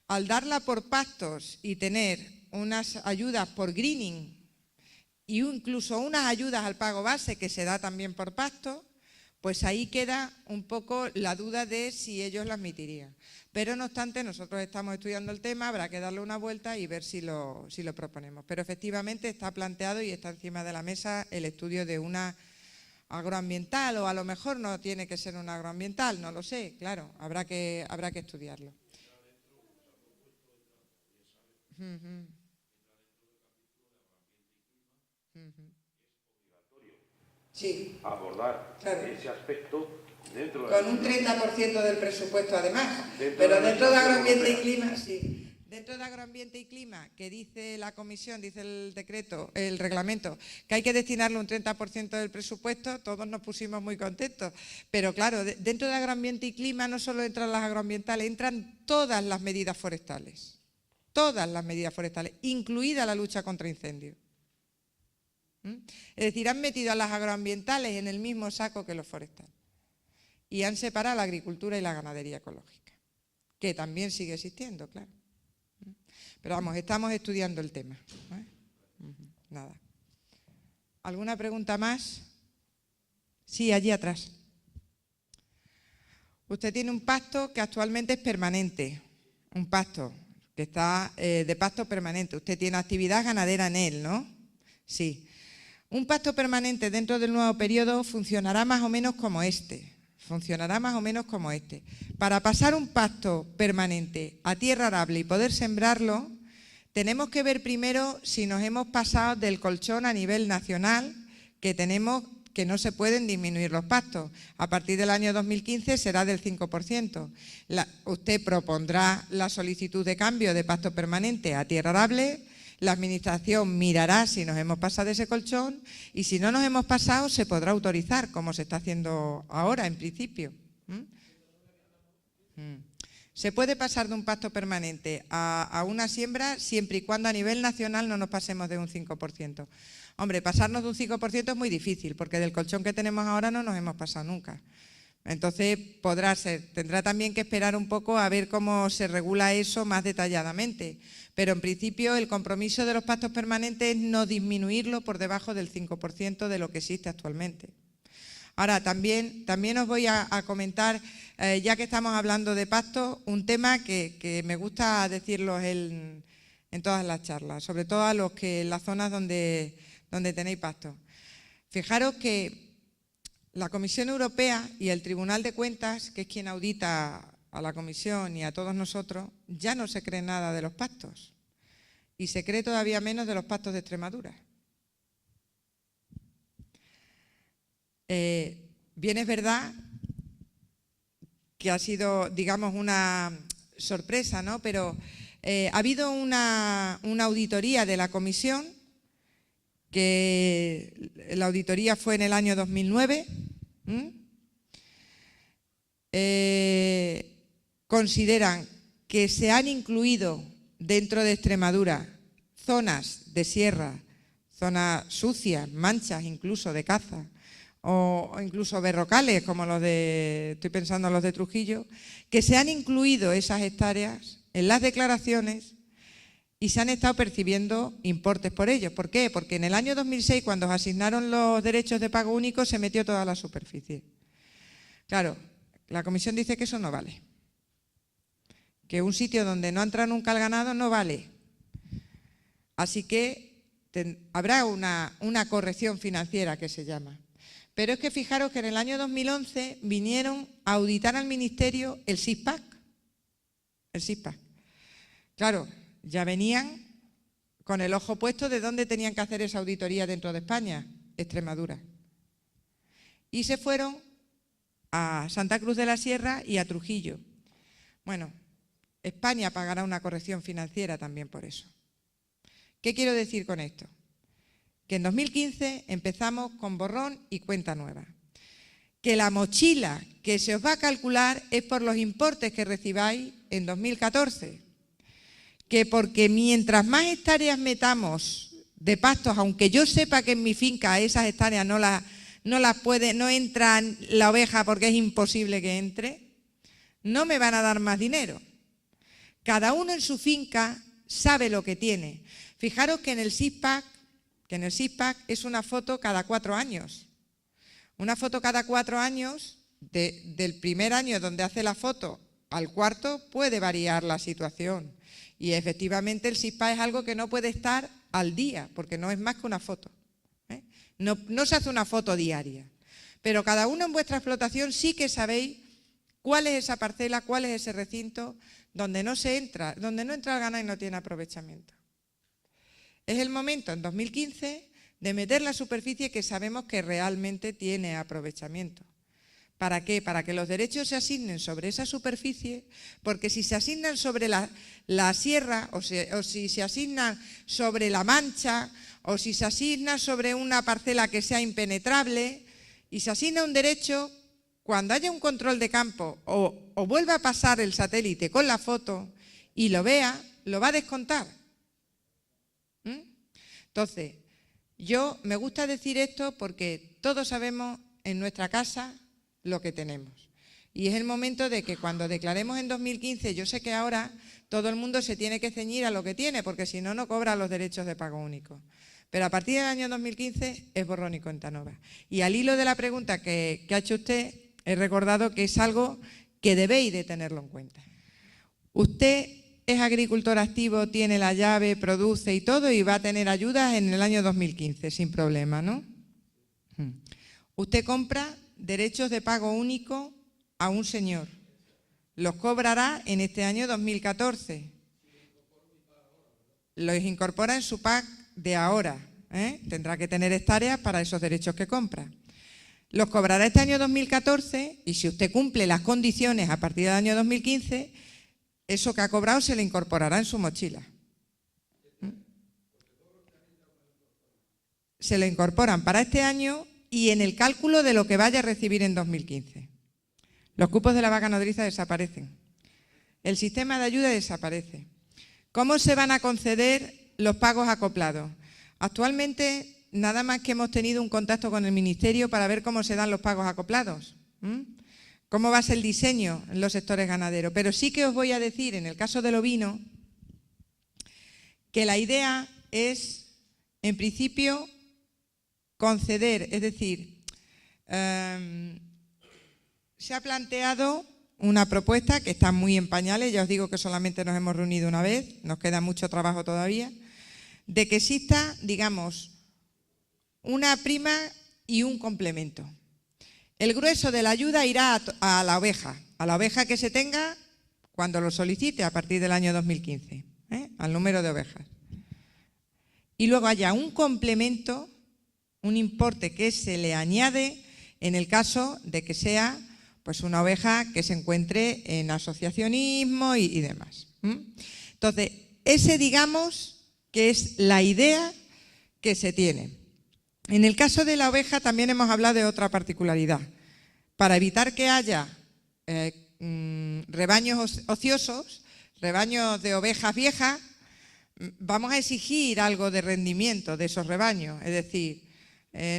al darla por pastos y tener unas ayudas por greening y incluso unas ayudas al pago base que se da también por pasto, pues ahí queda un poco la duda de si ellos la admitirían. Pero no obstante, nosotros estamos estudiando el tema, habrá que darle una vuelta y ver si lo proponemos. Pero efectivamente está planteado y está encima de la mesa el estudio de una agroambiental, o a lo mejor no tiene que ser una agroambiental, no lo sé, claro, habrá que estudiarlo. Sí, abordar claro, ese aspecto dentro con un 30% del presupuesto además, pero dentro de agroambiente y clima, sí. Dentro de agroambiente y clima, que dice la comisión, dice el decreto, el reglamento, que hay que destinarle un 30% del presupuesto, todos nos pusimos muy contentos. Pero claro, dentro de agroambiente y clima no solo entran las agroambientales, entran todas las medidas forestales. Todas las medidas forestales, incluida la lucha contra incendios. Es decir, han metido a las agroambientales en el mismo saco que los forestales. Y han separado la agricultura y la ganadería ecológica, que también sigue existiendo, claro. Pero vamos, estamos estudiando el tema. Nada. ¿Alguna pregunta más? Sí, allí atrás. Usted tiene un pasto que actualmente es permanente, un pasto que está de pasto permanente. Usted tiene actividad ganadera en él, ¿no? Sí. Un pasto permanente dentro del nuevo periodo funcionará más o menos como este. Para pasar un pasto permanente a tierra arable y poder sembrarlo, tenemos que ver primero si nos hemos pasado del colchón a nivel nacional, que tenemos que no se pueden disminuir los pastos. A partir del año 2015 será del 5%. Usted propondrá la solicitud de cambio de pasto permanente a tierra arable. La Administración mirará si nos hemos pasado de ese colchón y si no nos hemos pasado se podrá autorizar, como se está haciendo ahora en principio. Se puede pasar de un pasto permanente a una siembra siempre y cuando a nivel nacional no nos pasemos de un 5%. Hombre, pasarnos de un 5% es muy difícil porque del colchón que tenemos ahora no nos hemos pasado nunca. Entonces podrá ser, tendrá también que esperar un poco a ver cómo se regula eso más detalladamente. Pero en principio el compromiso de los pastos permanentes es no disminuirlo por debajo del 5% de lo que existe actualmente. Ahora, también os voy a comentar, ya que estamos hablando de pastos, un tema que me gusta decirlo en todas las charlas, sobre todo a los que en las zonas donde tenéis pastos. Fijaros que la Comisión Europea y el Tribunal de Cuentas, que es quien audita a la Comisión y a todos nosotros, ya no se cree nada de los pastos y se cree todavía menos de los pastos de Extremadura. Bien es verdad que ha sido, digamos, una sorpresa, ¿no? Pero ha habido una auditoría de la Comisión, que la auditoría fue en el año 2009. Consideran que se han incluido dentro de Extremadura zonas de sierra, zonas sucias, manchas incluso de caza, o incluso berrocales como los de, estoy pensando en los de Trujillo, que se han incluido esas hectáreas en las declaraciones y se han estado percibiendo importes por ellos. ¿Por qué? Porque en el año 2006, cuando se asignaron los derechos de pago único, se metió toda la superficie. Claro, la Comisión dice que eso no vale, que un sitio donde no entra nunca el ganado no vale. Así que habrá una corrección financiera que se llama. Pero es que fijaros que en el año 2011 vinieron a auditar al Ministerio el SISPAC. El SISPAC. Claro, ya venían con el ojo puesto de dónde tenían que hacer esa auditoría dentro de España, Extremadura. Y se fueron a Santa Cruz de la Sierra y a Trujillo. Bueno, España pagará una corrección financiera también por eso. ¿Qué quiero decir con esto? Que en 2015 empezamos con borrón y cuenta nueva. Que la mochila que se os va a calcular es por los importes que recibáis en 2014. Que porque mientras más hectáreas metamos de pastos, aunque yo sepa que en mi finca esas hectáreas no entra la oveja porque es imposible que entre, no me van a dar más dinero. Cada uno en su finca sabe lo que tiene. Fijaros que en el SISPAC es una foto cada 4 años. Una foto cada 4 años, del primer año donde hace la foto al cuarto puede variar la situación. Y efectivamente el SISPAC es algo que no puede estar al día, porque no es más que una foto. No se hace una foto diaria. Pero cada uno en vuestra explotación sí que sabéis cuál es esa parcela, cuál es ese recinto donde no entra el ganado y no tiene aprovechamiento. Es el momento, en 2015, de meter la superficie que sabemos que realmente tiene aprovechamiento. ¿Para qué? Para que los derechos se asignen sobre esa superficie, porque si se asignan sobre la sierra o si se asignan sobre la mancha o si se asigna sobre una parcela que sea impenetrable y se asigna un derecho, cuando haya un control de campo o vuelva a pasar el satélite con la foto y lo vea, lo va a descontar. Entonces, me gusta decir esto porque todos sabemos en nuestra casa lo que tenemos. Y es el momento de que cuando declaremos en 2015, yo sé que ahora todo el mundo se tiene que ceñir a lo que tiene, porque si no, no cobra los derechos de pago único. Pero a partir del año 2015 es borrón y cuenta nueva. Y al hilo de la pregunta que ha hecho usted, he recordado que es algo que debéis de tenerlo en cuenta. Usted es agricultor activo, tiene la llave, produce y todo, y va a tener ayudas en el año 2015, sin problema, ¿no? Usted compra derechos de pago único a un señor. Los cobrará en este año 2014. Los incorpora en su PAC de ahora. Tendrá que tener hectáreas para esos derechos que compra. Los cobrará este año 2014 y si usted cumple las condiciones a partir del año 2015, eso que ha cobrado se le incorporará en su mochila. Se lo incorporan para este año y en el cálculo de lo que vaya a recibir en 2015. Los cupos de la vaca nodriza desaparecen. El sistema de ayuda desaparece. ¿Cómo se van a conceder los pagos acoplados? Actualmente, nada más que hemos tenido un contacto con el Ministerio para ver cómo se dan los pagos acoplados. ¿Cómo va a ser el diseño en los sectores ganaderos? Pero sí que os voy a decir, en el caso del ovino, que la idea es, en principio, conceder, es decir, se ha planteado una propuesta que está muy en pañales, ya os digo que solamente nos hemos reunido una vez, nos queda mucho trabajo todavía, de que exista, digamos, una prima y un complemento. El grueso de la ayuda irá a la oveja que se tenga cuando lo solicite a partir del año 2015, al número de ovejas. Y luego haya un complemento, un importe que se le añade en el caso de que sea pues una oveja que se encuentre en asociacionismo y demás. Entonces, ese digamos que es la idea que se tiene. En el caso de la oveja también hemos hablado de otra particularidad. Para evitar que haya rebaños ociosos, rebaños de ovejas viejas, vamos a exigir algo de rendimiento de esos rebaños. Es decir,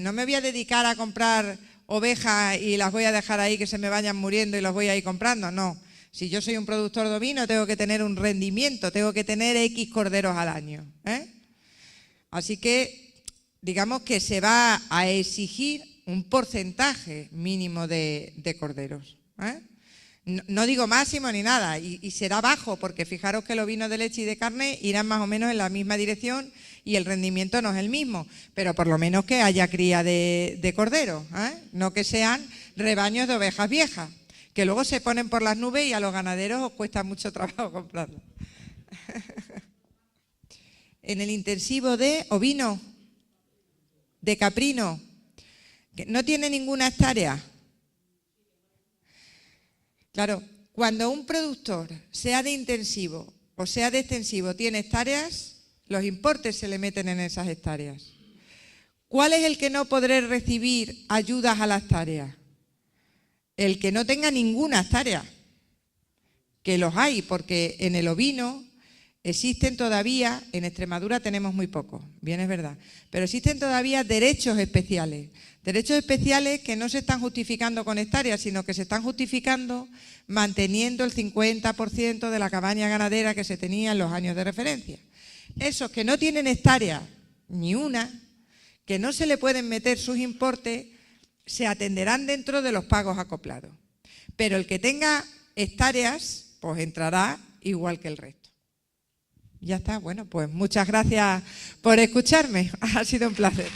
no me voy a dedicar a comprar ovejas y las voy a dejar ahí que se me vayan muriendo y los voy a ir comprando. No, si yo soy un productor de ovino tengo que tener un rendimiento, tengo que tener X corderos al año. Así que digamos que se va a exigir un porcentaje mínimo de corderos. No digo máximo ni nada, y será bajo, porque fijaros que los vinos de leche y de carne irán más o menos en la misma dirección y el rendimiento no es el mismo, pero por lo menos que haya cría de corderos, no que sean rebaños de ovejas viejas, que luego se ponen por las nubes y a los ganaderos os cuesta mucho trabajo comprarlos. En el intensivo de ovino, de caprino, que no tiene ninguna hectárea. Claro, cuando un productor, sea de intensivo o sea de extensivo, tiene hectáreas, los importes se le meten en esas hectáreas. ¿Cuál es el que no podrá recibir ayudas a la hectárea? El que no tenga ninguna hectárea, que los hay, porque en el ovino existen todavía, en Extremadura tenemos muy pocos, bien es verdad, pero existen todavía derechos especiales que no se están justificando con hectáreas, sino que se están justificando manteniendo el 50% de la cabaña ganadera que se tenía en los años de referencia. Esos que no tienen hectárea ni una, que no se le pueden meter sus importes, se atenderán dentro de los pagos acoplados. Pero el que tenga hectáreas, pues entrará igual que el resto. Ya está, bueno, pues muchas gracias por escucharme, ha sido un placer.